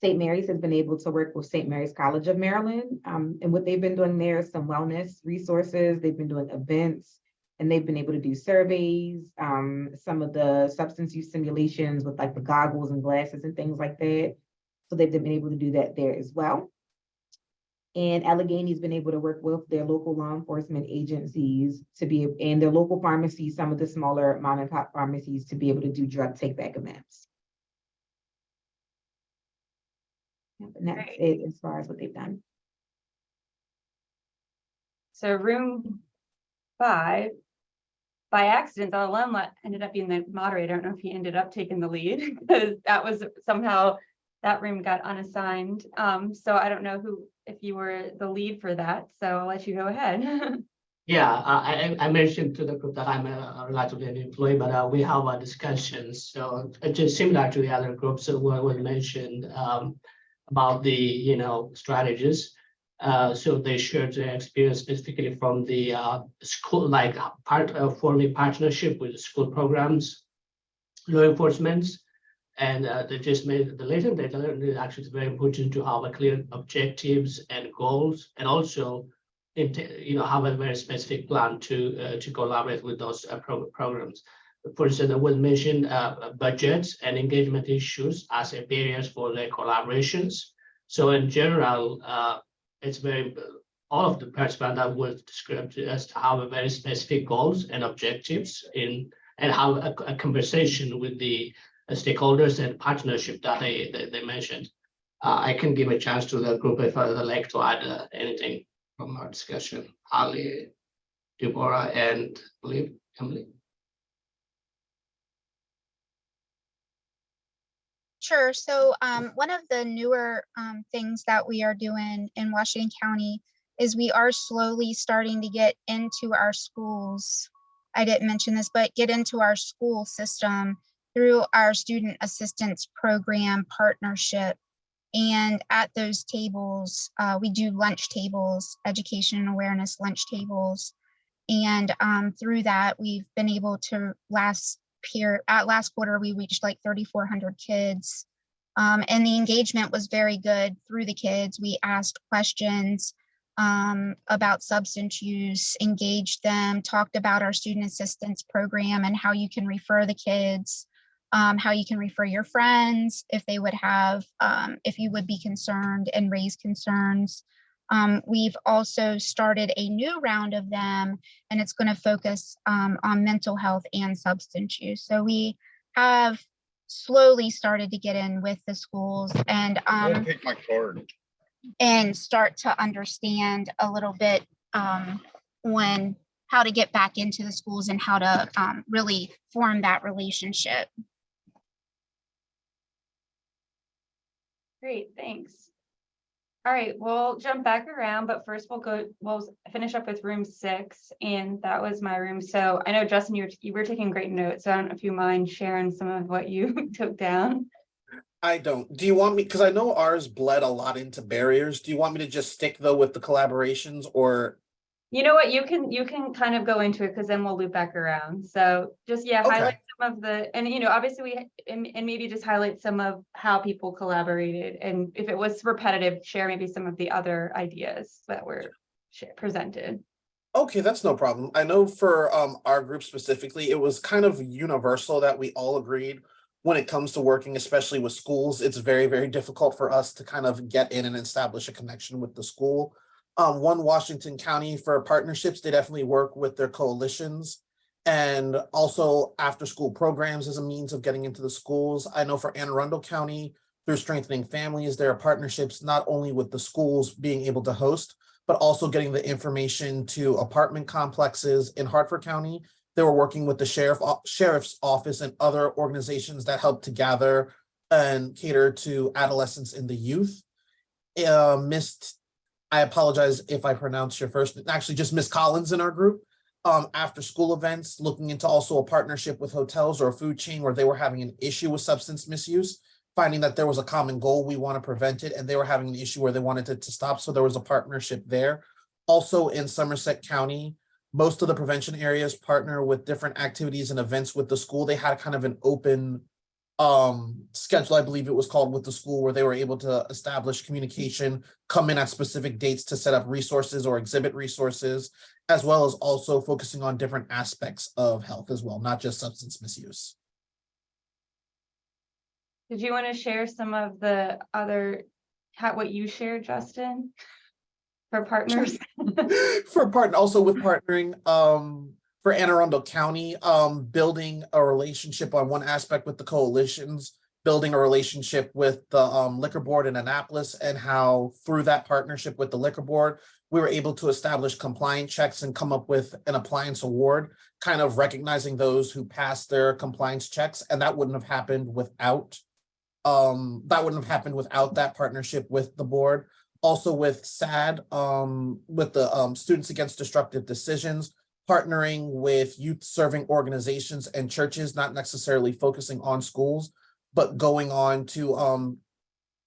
St. Mary's has been able to work with St. Mary's College of Maryland. And what they've been doing there is some wellness resources. They've been doing events, and they've been able to do surveys, some of the substance use simulations with like the goggles and glasses and things like that. So they've been able to do that there as well. And Allegheny's been able to work with their local law enforcement agencies to be, and their local pharmacies, some of the smaller mom and pop pharmacies, to be able to do drug take back events. And that's it as far as what they've done.
So room 5, by accident, the alum ended up being the moderator. I don't know if he ended up taking the lead because that was somehow that room got unassigned. So I don't know if you were the lead for that. So I'll let you go ahead.
Yeah, I mentioned to the group that I'm a relatively new employee, but we have a discussion. So just similar to the other groups that were mentioned about the strategies. So they shared their experience specifically from the school, like forming partnership with school programs, law enforcement, and they just made the lesson they learned is actually very important to have a clear objectives and goals, and also have a very specific plan to collaborate with those programs. For instance, I would mention budgets and engagement issues as barriers for their collaborations. So in general, it's all of the participants that was described as to have a very specific goals and objectives and have a conversation with the stakeholders and partnership that they mentioned. I can give a chance to the group if I'd like to add anything from our discussion. Ali, Deborah, and Emily.
Sure. So one of the newer things that we are doing in Washington County is we are slowly starting to get into our schools. I didn't mention this, but get into our school system through our student assistance program partnership. And at those tables, we do lunch tables, education and awareness lunch tables. And through that, we've been able to last quarter, we reached like 3,400 kids. And the engagement was very good through the kids. We asked questions about substance use, engaged them, talked about our student assistance program and how you can refer the kids, how you can refer your friends if they would have, if you would be concerned and raise concerns. We've also started a new round of them, and it's going to focus on mental health and substance use. So we have slowly started to get in with the schools and
take my card.
And start to understand a little bit how to get back into the schools and how to really form that relationship.
Great, thanks. All right, we'll jump back around, but first we'll finish up with room 6, and that was my room. So I know, Justin, you were taking great notes. So I don't know if you mind sharing some of what you took down.
I don't. Do you want me, because I know ours bled a lot into barriers. Do you want me to just stick though with the collaborations, or?
You know what, you can kind of go into it because then we'll loop back around. So just, yeah,
Okay.
highlight some of the, and obviously and maybe just highlight some of how people collaborated. And if it was repetitive, share maybe some of the other ideas that were presented.
Okay, that's no problem. I know for our group specifically, it was kind of universal that we all agreed when it comes to working, especially with schools, it's very, very difficult for us to kind of get in and establish a connection with the school. One Washington County for partnerships, they definitely work with their coalitions and also after school programs as a means of getting into the schools. I know for Anne Arundel County, through Strengthening Families, there are partnerships not only with the schools being able to host, but also getting the information to apartment complexes in Hartford County. They were working with the sheriff's office and other organizations that help to gather and cater to adolescents and the youth. I apologize if I pronounce your first, actually just Miss Collins in our group. After school events, looking into also a partnership with hotels or a food chain where they were having an issue with substance misuse, finding that there was a common goal, we want to prevent it, and they were having an issue where they wanted it to stop. So there was a partnership there. Also in Somerset County, most of the prevention areas partner with different activities and events with the school. They had kind of an open schedule, I believe it was called, with the school, where they were able to establish communication, come in at specific dates to set up resources or exhibit resources, as well as also focusing on different aspects of health as well, not just substance misuse.
Did you want to share some of the other, what you shared, Justin? For partners?
Also with partnering, for Anne Arundel County, building a relationship on one aspect with the coalitions, building a relationship with the liquor board in Annapolis, and how through that partnership with the liquor board, we were able to establish compliance checks and come up with an appliance award, kind of recognizing those who passed their compliance checks. And that wouldn't have happened without that partnership with the board. Also with SAD, with the Students Against Destructive Decisions, partnering with youth serving organizations and churches, not necessarily focusing on schools, but going on to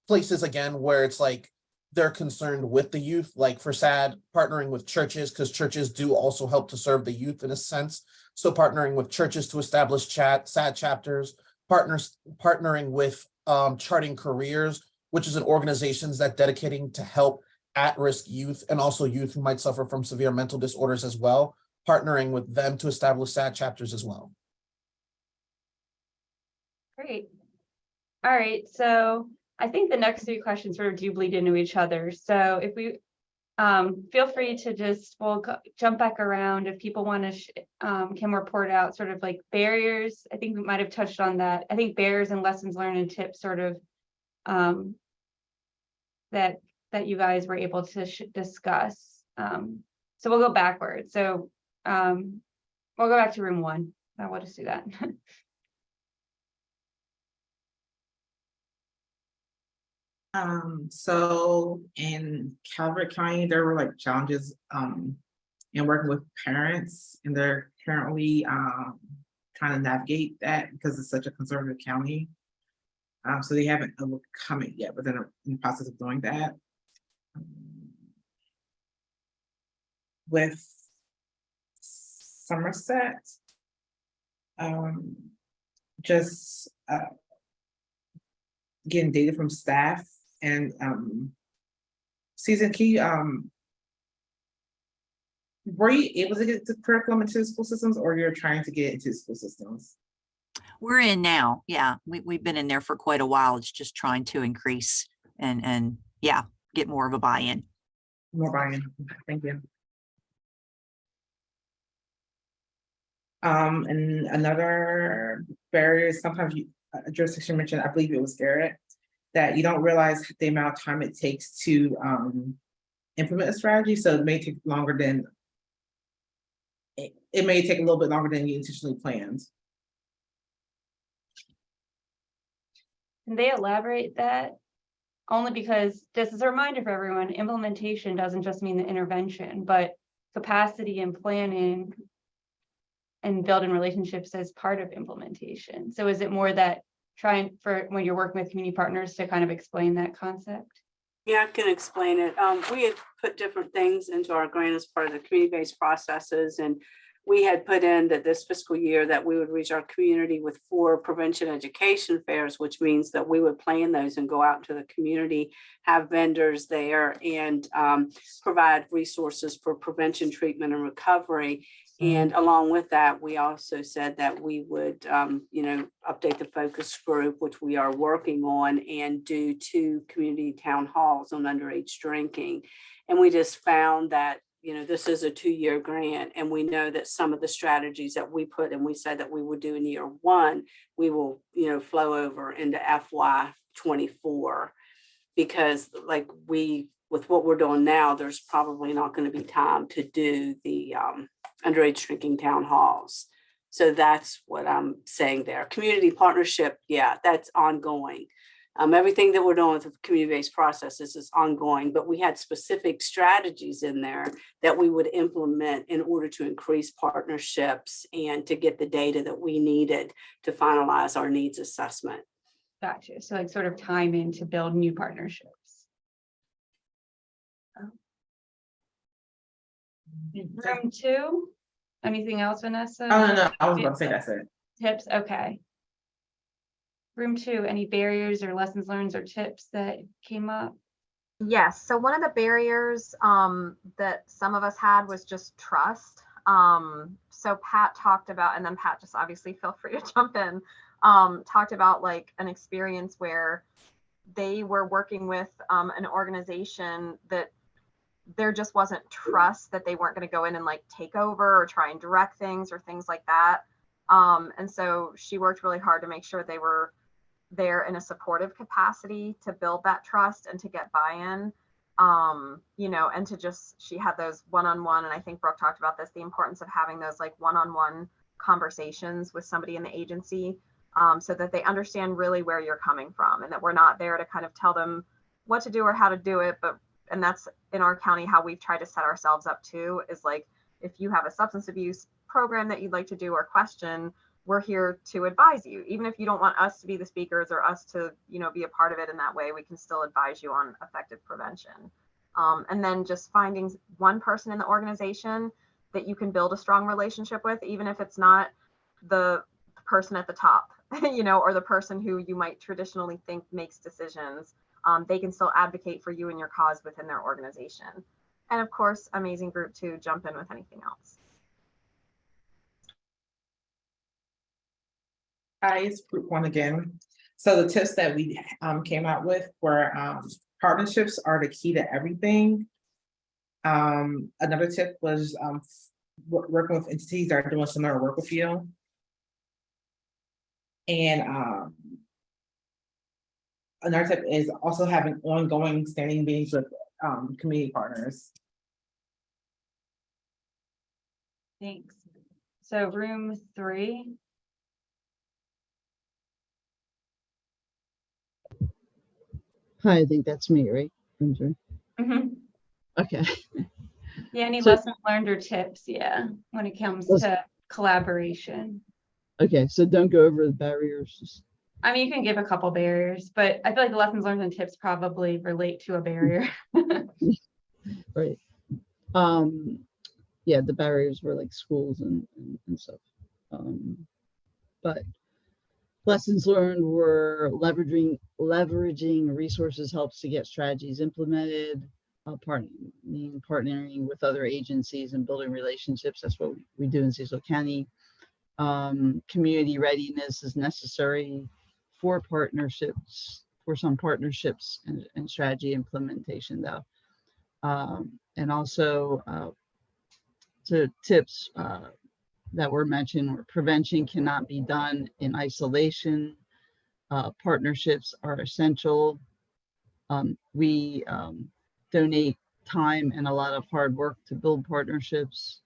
places again where it's like they're concerned with the youth, like for SAD, partnering with churches, because churches do also help to serve the youth in a sense. So partnering with churches to establish SAD chapters, partnering with Charting Careers, which is an organization that dedicating to help at-risk youth and also youth who might suffer from severe mental disorders as well, partnering with them to establish SAD chapters as well.
Great. All right, so I think the next three questions sort of do bleed into each other. So if we feel free to just, jump back around if people want to can report out sort of like barriers. I think we might have touched on that. I think barriers and lessons learned and tips sort of that you guys were able to discuss. So we'll go backwards. So we'll go back to room one. I want to do that.
So in Calvert County, there were like challenges in working with parents, and they're currently trying to navigate that because it's such a conservative county. So they haven't overcome it yet, but they're in the process of doing that. With Somerset, just getting data from staff and Susan, can you, were you able to get the curriculum into the school systems, or you're trying to get it into school systems?
We're in now. Yeah, we've been in there for quite a while. It's just trying to increase and yeah, get more of a buy-in.
More buy-in. Thank you. And another barrier is sometimes a jurisdiction mentioned, I believe it was Garrett, that you don't realize the amount of time it takes to implement a strategy. So it may take longer than, it may take a little bit longer than you intentionally planned.
Can they elaborate that? Only because, this is a reminder for everyone, implementation doesn't just mean the intervention, but capacity and planning and building relationships as part of implementation. So is it more that trying for when you're working with community partners to kind of explain that concept?
Yeah, I can explain it. We had put different things into our grant as part of the community-based processes, and we had put in that this fiscal year that we would reach our community with 4 prevention education fairs, which means that we would plan those and go out into the community, have vendors there, and provide resources for prevention, treatment, and recovery. And along with that, we also said that we would, update the focus group, which we are working on, and do 2 community town halls on underage drinking. And we just found that, this is a 2-year grant, and we know that some of the strategies that we put and we said that we would do in year 1, we will, flow over into FY24, because with what we're doing now, there's probably not going to be time to do the underage drinking town halls. So that's what I'm saying there. Community partnership, yeah, that's ongoing. Everything that we're doing with the community-based processes is ongoing, but we had specific strategies in there that we would implement in order to increase partnerships and to get the data that we needed to finalize our needs assessment.
Gotcha. So like sort of time in to build new partnerships. Room 2, anything else, Vanessa?
Oh, no, I was about to say that's it.
Tips, okay. Room 2, any barriers or lessons learned or tips that came up?
Yes. So one of the barriers that some of us had was just trust. So Pat talked about, and then Pat, just obviously feel free to jump in, talked about like an experience where they were working with an organization that there just wasn't trust that they weren't going to go in and like take over or try and direct things or things like that. And so she worked really hard to make sure they were there in a supportive capacity to build that trust and to get buy-in, and to just, she had those one-on-one, and I think Brooke talked about this, the importance of having those like one-on-one conversations with somebody in the agency, so that they understand really where you're coming from, and that we're not there to kind of tell them what to do or how to do it. And that's in our county how we've tried to set ourselves up too, is like, if you have a substance abuse program that you'd like to do or question, we're here to advise you. Even if you don't want us to be the speakers or us to, be a part of it in that way, we can still advise you on effective prevention. And then just finding one person in the organization that you can build a strong relationship with, even if it's not the person at the top, or the person who you might traditionally think makes decisions. They can still advocate for you and your cause within their organization. And of course, amazing group to jump in with anything else.
Hi, it's group 1 again. So the tips that we came out with were partnerships are the key to everything. Another tip was working with entities that are doing similar work with you. And another tip is also having ongoing standing meetings with community partners.
Thanks. So room 3.
Hi, I think that's me, right?
Mm-hmm.
Okay.
Yeah, any
So-
lessons learned or tips, when it comes to collaboration?
Okay, so don't go over the barriers. Just
I mean, you can give a couple barriers, but I feel like the lessons learned and tips probably relate to a barrier.
right. Yeah, the barriers were like schools and stuff. But lessons learned were leveraging resources helps to get strategies implemented, partnering with other agencies and building relationships. That's what we do in Cecil County. Community readiness is necessary for partnerships, for some partnerships and strategy implementation though. And also to tips that were mentioned, where prevention cannot be done in isolation. Partnerships are essential. We donate time and a lot of hard work to build partnerships.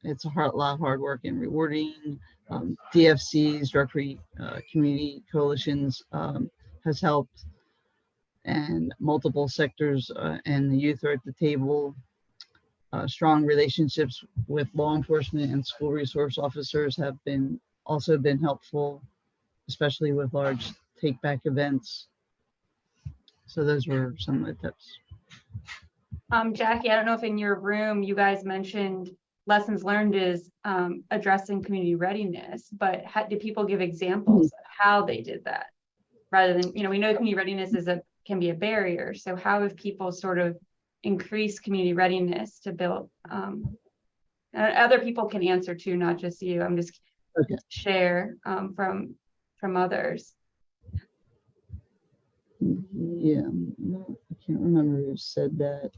It's a lot of hard work and rewarding. DFCs, drug-free community coalitions has helped, and multiple sectors and the youth are at the table. Strong relationships with law enforcement and school resource officers have also been helpful, especially with large take-back events. So those were some of the tips.
Jackie, I don't know if in your room you guys mentioned lessons learned is addressing community readiness, but did people give examples of how they did that? Rather than, we know community readiness can be a barrier. So how have people sort of increased community readiness to build? Other people can answer too, not just you. I'm just share from others.
Yeah, no, I can't remember who said that.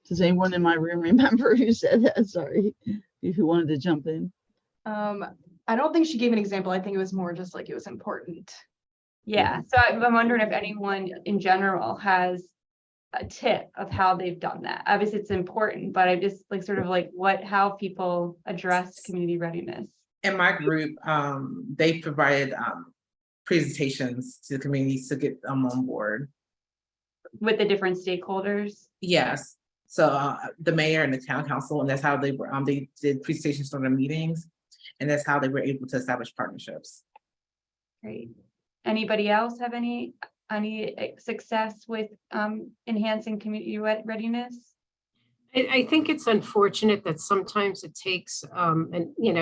Does anyone in my room remember who said that? Sorry, who wanted to jump in?
I don't think she gave an example. I think it was more just like it was important.
Yeah, so I'm wondering if anyone in general has a tip of how they've done that. Obviously, it's important, but I just like sort of like how people address community readiness.
In my group, they provided presentations to the communities to get them on board.
With the different stakeholders?
Yes. So the mayor and the town council, and that's how they were, they did presentations from the meetings, and that's how they were able to establish partnerships.
Great. Anybody else have any success with enhancing community readiness?
I think it's unfortunate that sometimes it takes,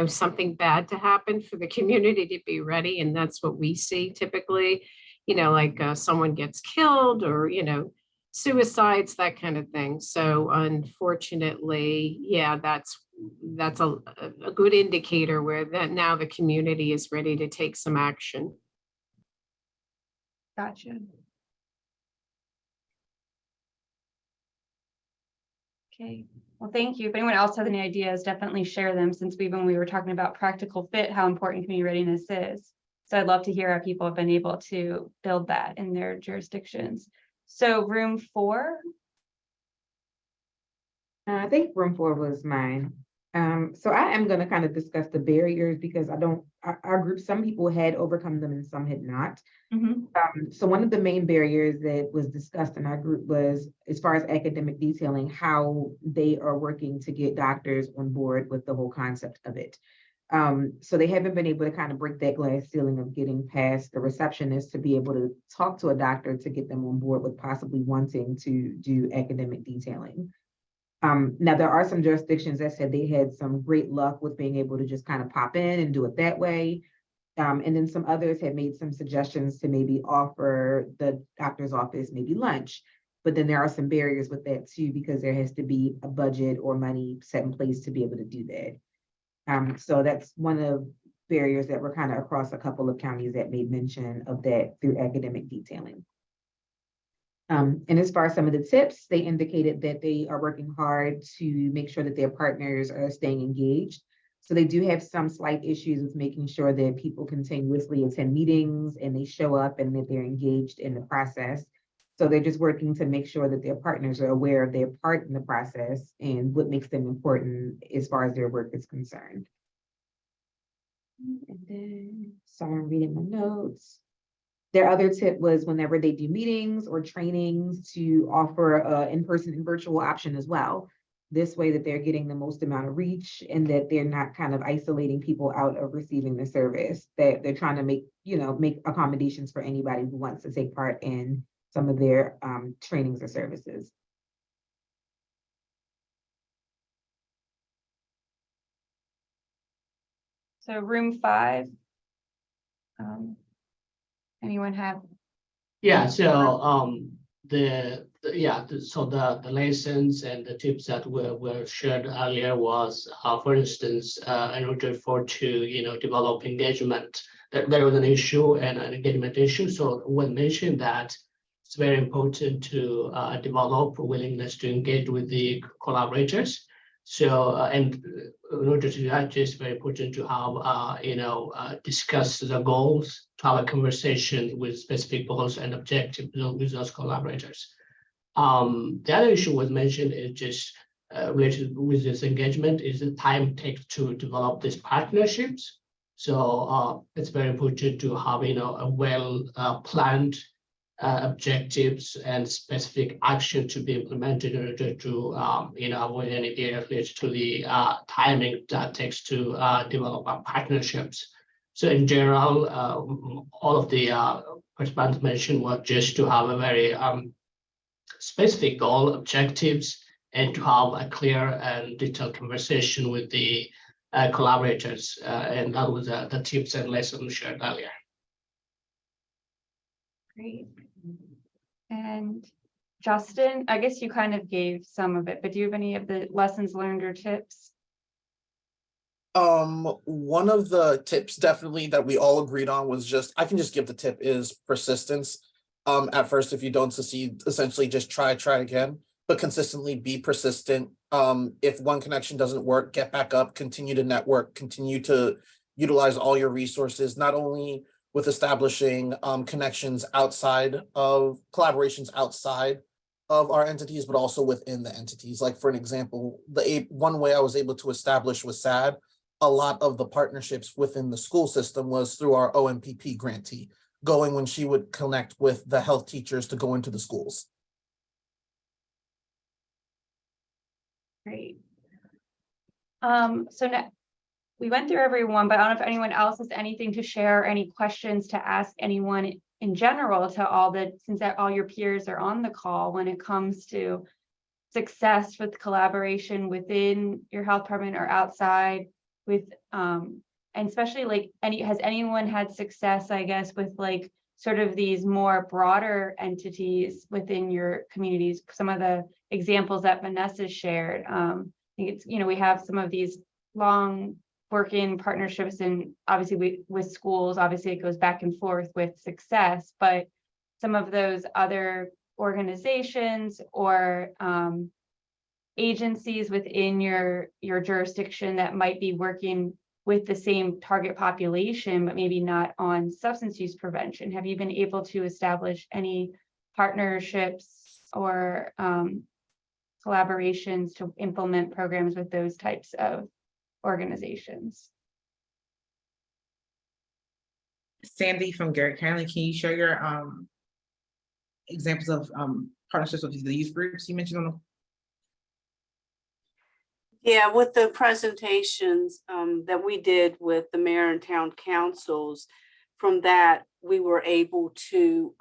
something bad to happen for the community to be ready. And that's what we see typically, like someone gets killed or, suicides, that kind of thing. So unfortunately, yeah, that's a good indicator where that now the community is ready to take some action.
Gotcha. Okay, well, thank you. If anyone else has any ideas, definitely share them, since when we were talking about practical fit, how important community readiness is. So I'd love to hear how people have been able to build that in their jurisdictions. So room 4.
I think room 4 was mine. So I am going to kind of discuss the barriers because our group, some people had overcome them and some had not. So one of the main barriers that was discussed in our group was, as far as academic detailing, how they are working to get doctors on board with the whole concept of it. So they haven't been able to kind of break that glass ceiling of getting past the receptionist to be able to talk to a doctor to get them on board with possibly wanting to do academic detailing. Now, there are some jurisdictions that said they had some great luck with being able to just kind of pop in and do it that way. And then some others had made some suggestions to maybe offer the doctor's office maybe lunch. But then there are some barriers with that too, because there has to be a budget or money set in place to be able to do that. So that's one of barriers that were kind of across a couple of counties that made mention of that through academic detailing. And as far as some of the tips, they indicated that they are working hard to make sure that their partners are staying engaged. So they do have some slight issues with making sure that people continuously attend meetings and they show up and that they're engaged in the process. So they're just working to make sure that their partners are aware of their part in the process and what makes them important as far as their work is concerned. And then, sorry, I'm reading my notes. Their other tip was whenever they do meetings or trainings to offer an in-person and virtual option as well. This way that they're getting the most amount of reach and that they're not kind of isolating people out of receiving the service, that they're trying to make accommodations for anybody who wants to take part in some of their trainings or services.
So room 5. Anyone have?
Yeah, so the lessons and the tips that were shared earlier was, for instance, in order to develop engagement, there was an issue and an engagement issue. So when mentioned that it's very important to develop willingness to engage with the collaborators. So, and in order to do that, it's very important to have, discuss the goals, to have a conversation with specific goals and objectives with those collaborators. The other issue was mentioned is just related with this engagement is the time it takes to develop these partnerships. So it's very important to have, a well planned objectives and specific action to be implemented in order to avoid any barriers related to the timing that takes to develop our partnerships. So in general, all of the participants mentioned was just to have a very specific goal, objectives, and to have a clear and detailed conversation with the collaborators. And that was the tips and lessons shared earlier.
Great. And Justin, I guess you kind of gave some of it, but do you have any of the lessons learned or tips?
One of the tips definitely that we all agreed on was I can just give the tip is persistence. At first, if you don't succeed, essentially just try again, but consistently be persistent. If one connection doesn't work, get back up, continue to network, continue to utilize all your resources, not only with establishing connections outside of collaborations outside of our entities, but also within the entities. Like for an example, one way I was able to establish with SAD, a lot of the partnerships within the school system was through our OMPP grantee, going when she would connect with the health teachers to go into the schools.
Great. So now we went through everyone, but I don't know if anyone else has anything to share, any questions to ask anyone in general to since all your peers are on the call when it comes to success with collaboration within your health department or outside with, and especially like has anyone had success, I guess, with like sort of these more broader entities within your communities? Some of the examples that Vanessa shared. I think it's, we have some of these long working partnerships, and obviously with schools, obviously it goes back and forth with success, but some of those other organizations or agencies within your jurisdiction that might be working with the same target population, but maybe not on substance use prevention. Have you been able to establish any partnerships or collaborations to implement programs with those types of organizations?
Sandy from Garrett County, can you share your examples of partnerships with the youth groups you mentioned on the?
Yeah, with the presentations that we did with the mayor and town councils, from that we were able to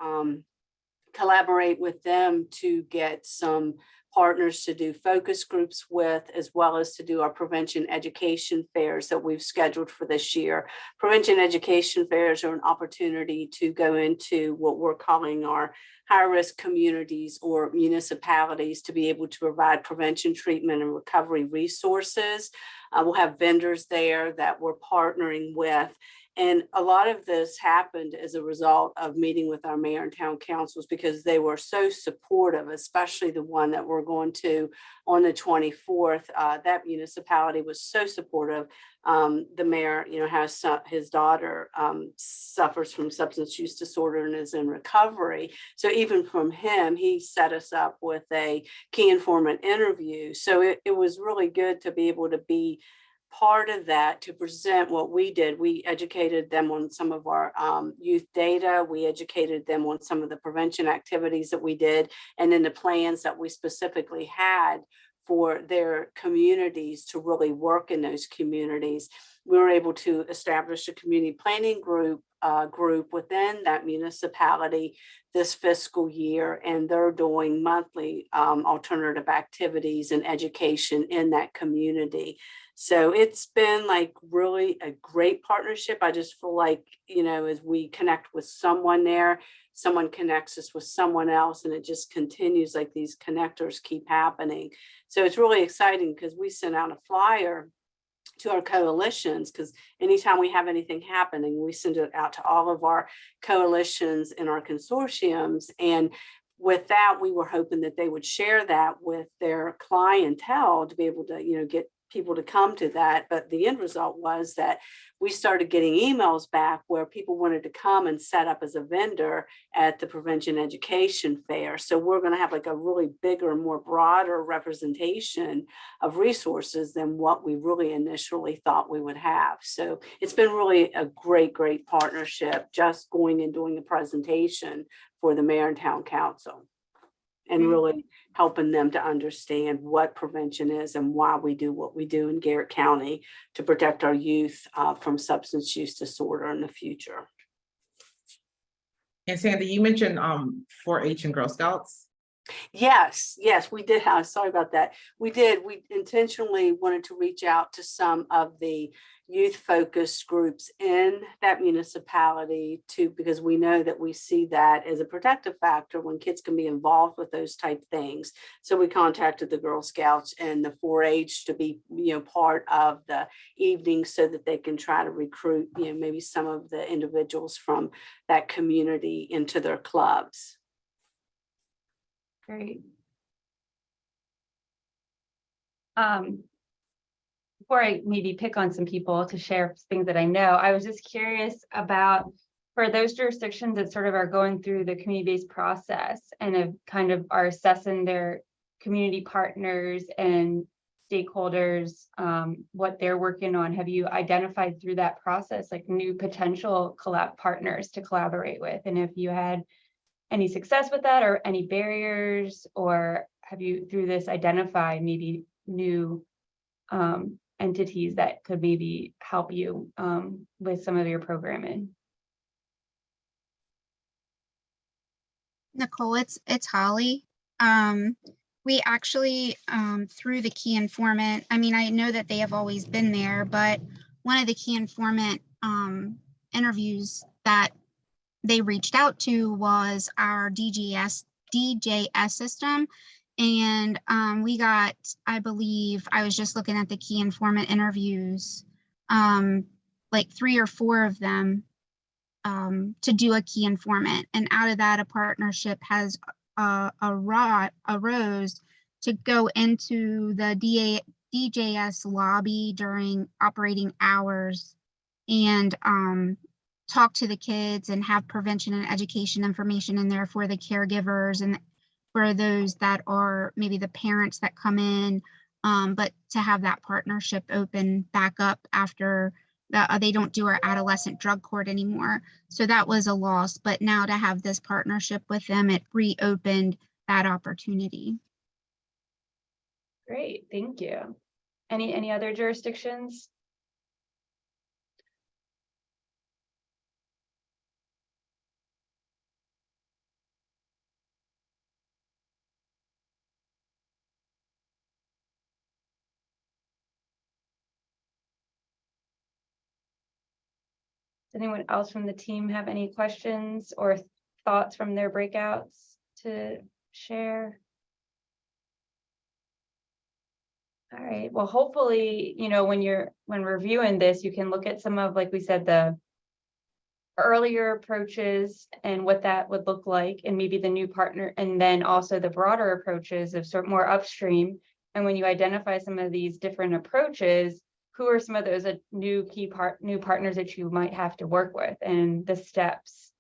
collaborate with them to get some partners to do focus groups with, as well as to do our prevention education fairs that we've scheduled for this year. Prevention education fairs are an opportunity to go into what we're calling our high-risk communities or municipalities to be able to provide prevention, treatment, and recovery resources. We'll have vendors there that we're partnering with. And a lot of this happened as a result of meeting with our mayor and town councils, because they were so supportive, especially the one that we're going to on the 24th. That municipality was so supportive. The mayor, has his daughter suffers from substance use disorder and is in recovery. So even from him, he set us up with a key informant interview. So it was really good to be able to be part of that, to present what we did. We educated them on some of our youth data. We educated them on some of the prevention activities that we did, and then the plans that we specifically had for their communities to really work in those communities. We were able to establish a community planning group within that municipality this fiscal year, and they're doing monthly alternative activities and education in that community. So it's been like really a great partnership. I just feel like, as we connect with someone there, someone connects us with someone else, and it just continues, like these connectors keep happening. So it's really exciting, because we sent out a flyer to our coalitions, because anytime we have anything happening, we send it out to all of our coalitions and our consortiums. And with that, we were hoping that they would share that with their clientele to be able to, get people to come to that. But the end result was that we started getting emails back where people wanted to come and set up as a vendor at the prevention education fair. So we're going to have like a really bigger, more broader representation of resources than what we really initially thought we would have. So it's been really a great partnership, just going and doing the presentation for the mayor and town council, and really helping them to understand what prevention is and why we do what we do in Garrett County to protect our youth from substance use disorder in the future.
And Sandy, you mentioned 4-H and Girl Scouts.
Yes, we did. Sorry about that. We did. We intentionally wanted to reach out to some of the youth focused groups in that municipality because we know that we see that as a protective factor when kids can be involved with those type things. So we contacted the Girl Scouts and the 4-H to be, part of the evening so that they can try to recruit, maybe some of the individuals from that community into their clubs.
Great. Before I maybe pick on some people to share things that I know, I was just curious about for those jurisdictions that sort of are going through the community-based process and have kind of are assessing their community partners and stakeholders, what they're working on. Have you identified through that process like new potential partners to collaborate with? And if you had any success with that or any barriers, or have you through this identified maybe new entities that could maybe help you with some of your programming?
Nicole, it's Holly. We actually, through the key informant, I mean, I know that they have always been there, but one of the key informant interviews that they reached out to was our DJS system. And we got, I believe, I was just looking at the key informant interviews, like 3 or 4 of them to do a key informant. And out of that, a partnership has arose to go into the DJS lobby during operating hours and talk to the kids and have prevention and education information in there for the caregivers and for those that are maybe the parents that come in, but to have that partnership open back up after they don't do our adolescent drug court anymore. So that was a loss, but now to have this partnership with them, it reopened that opportunity.
Great, thank you. Any other jurisdictions? Does anyone else from the team have any questions or thoughts from their breakouts to share? All right, well, hopefully, when reviewing this, you can look at some of, like we said, the earlier approaches and what that would look like, and maybe the new partner, and then also the broader approaches of sort of more upstream. And when you identify some of these different approaches, who are some of those new partners that you might have to work with, and the steps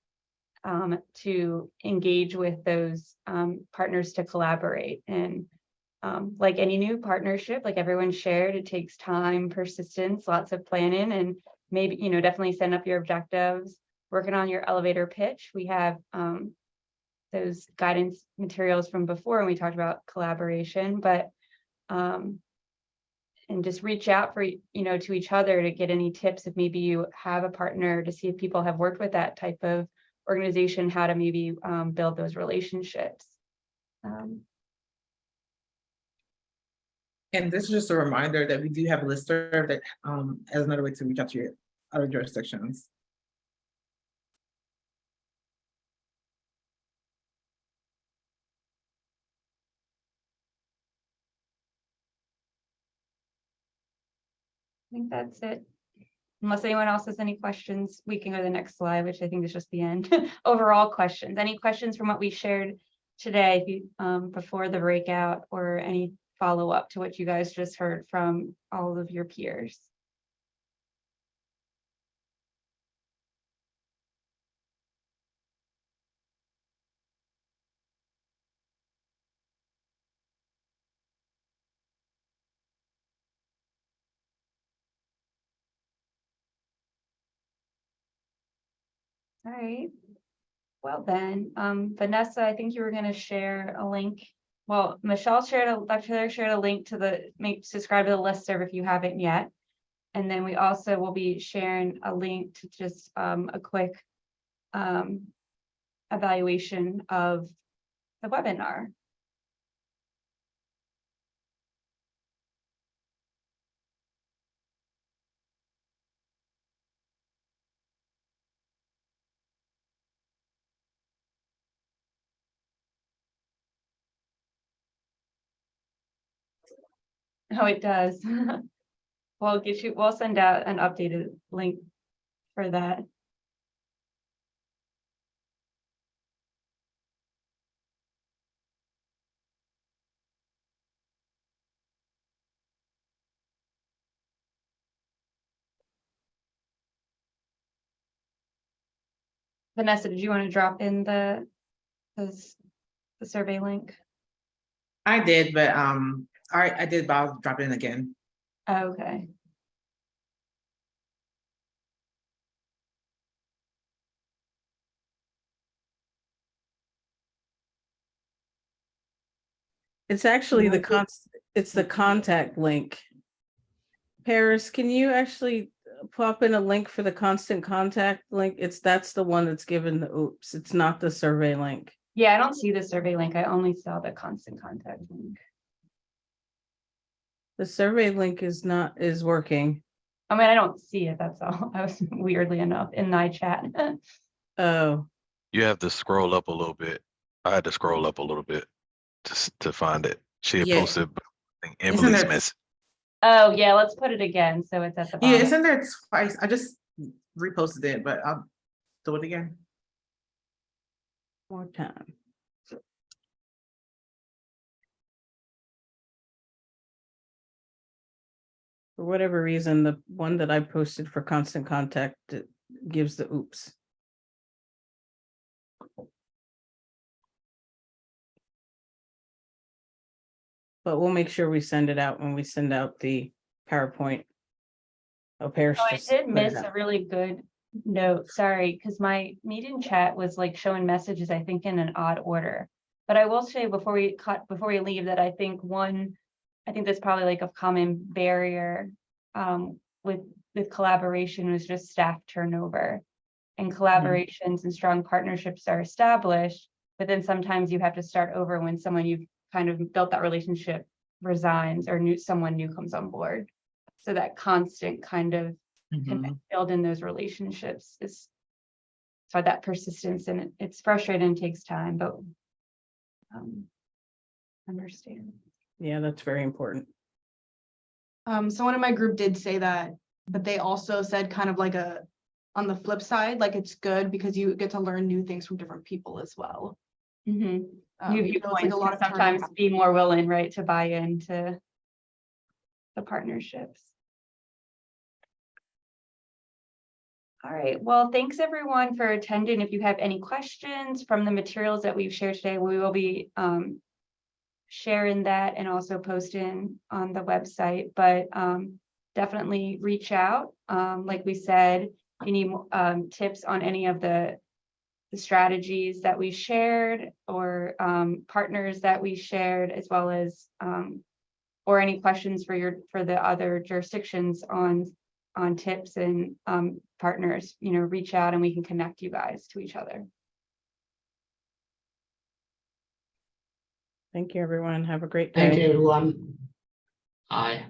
to engage with those partners to collaborate. And like any new partnership, like everyone shared, it takes time, persistence, lots of planning, and maybe, definitely set up your objectives, working on your elevator pitch. We have those guidance materials from before, and we talked about collaboration, but and just reach out for, to each other to get any tips if maybe you have a partner, to see if people have worked with that type of organization, how to maybe build those relationships.
And this is just a reminder that we do have a listserv that as another way to reach out to your other jurisdictions.
I think that's it. Unless anyone else has any questions, we can go to the next slide, which I think is just the end. Overall questions. Any questions from what we shared today before the breakout, or any follow-up to what you guys just heard from all of your peers? All right. Well then, Vanessa, I think you were going to share a link. Well, Michelle Dr. Taylor shared a link to subscribe to the listserv if you haven't yet. And then we also will be sharing a link to just a quick evaluation of the webinar. Oh, it does. We'll send out an updated link for that. Vanessa, did you want to drop in the survey link?
I did, but I did, but I'll drop it in again.
Okay.
It's actually it's the contact link. Paris, can you actually pop in a link for the constant contact link? That's the one that's given the oops. It's not the survey link.
Yeah, I don't see the survey link. I only saw the constant contact link.
The survey link is working.
I mean, I don't see it, that's all. I was weirdly enough in iChat.
Oh,
You have to scroll up a little bit. I had to scroll up a little bit to find it. She had
Yeah.
posted I think,
Isn't
Emily's
that-
message.
Oh, yeah, let's put it again. So it's at the bottom.
Yeah, it's in there twice. I just reposted it, but I'll do it again.
more time. For whatever reason, the one that I posted for constant contact gives the oops. But we'll make sure we send it out when we send out the PowerPoint. Oh, Paris.
Oh, I
just
did
put it
miss
out.
a really good note. Sorry, because my meeting chat was like showing messages, I think, in an odd order. But I will say before we leave that I think that's probably like a common barrier with collaboration was just staff turnover. And collaborations and strong partnerships are established, but then sometimes you have to start over when someone you've kind of built that relationship resigns or someone new comes on board. So that constant kind of build in those relationships is so that persistence, and it's frustrating and takes time, but understand.
Yeah, that's very important.
Someone in my group did say that, but they also said kind of like on the flip side, like it's good because you get to learn new things from different people as well.
New
So it's
viewpoints,
like a lot
and
of
sometimes
turning.
be more willing, right, to buy into the partnerships. All right, well, thanks everyone for attending. If you have any questions from the materials that we've shared today, we will be sharing that and also posting on the website, but definitely reach out. Like we said, if you need tips on any of the strategies that we shared or partners that we shared, as well as or any questions for the other jurisdictions on tips and partners, reach out and we can connect you guys to each other.
Thank you, everyone. Have a great day.
Thank you, everyone. Bye.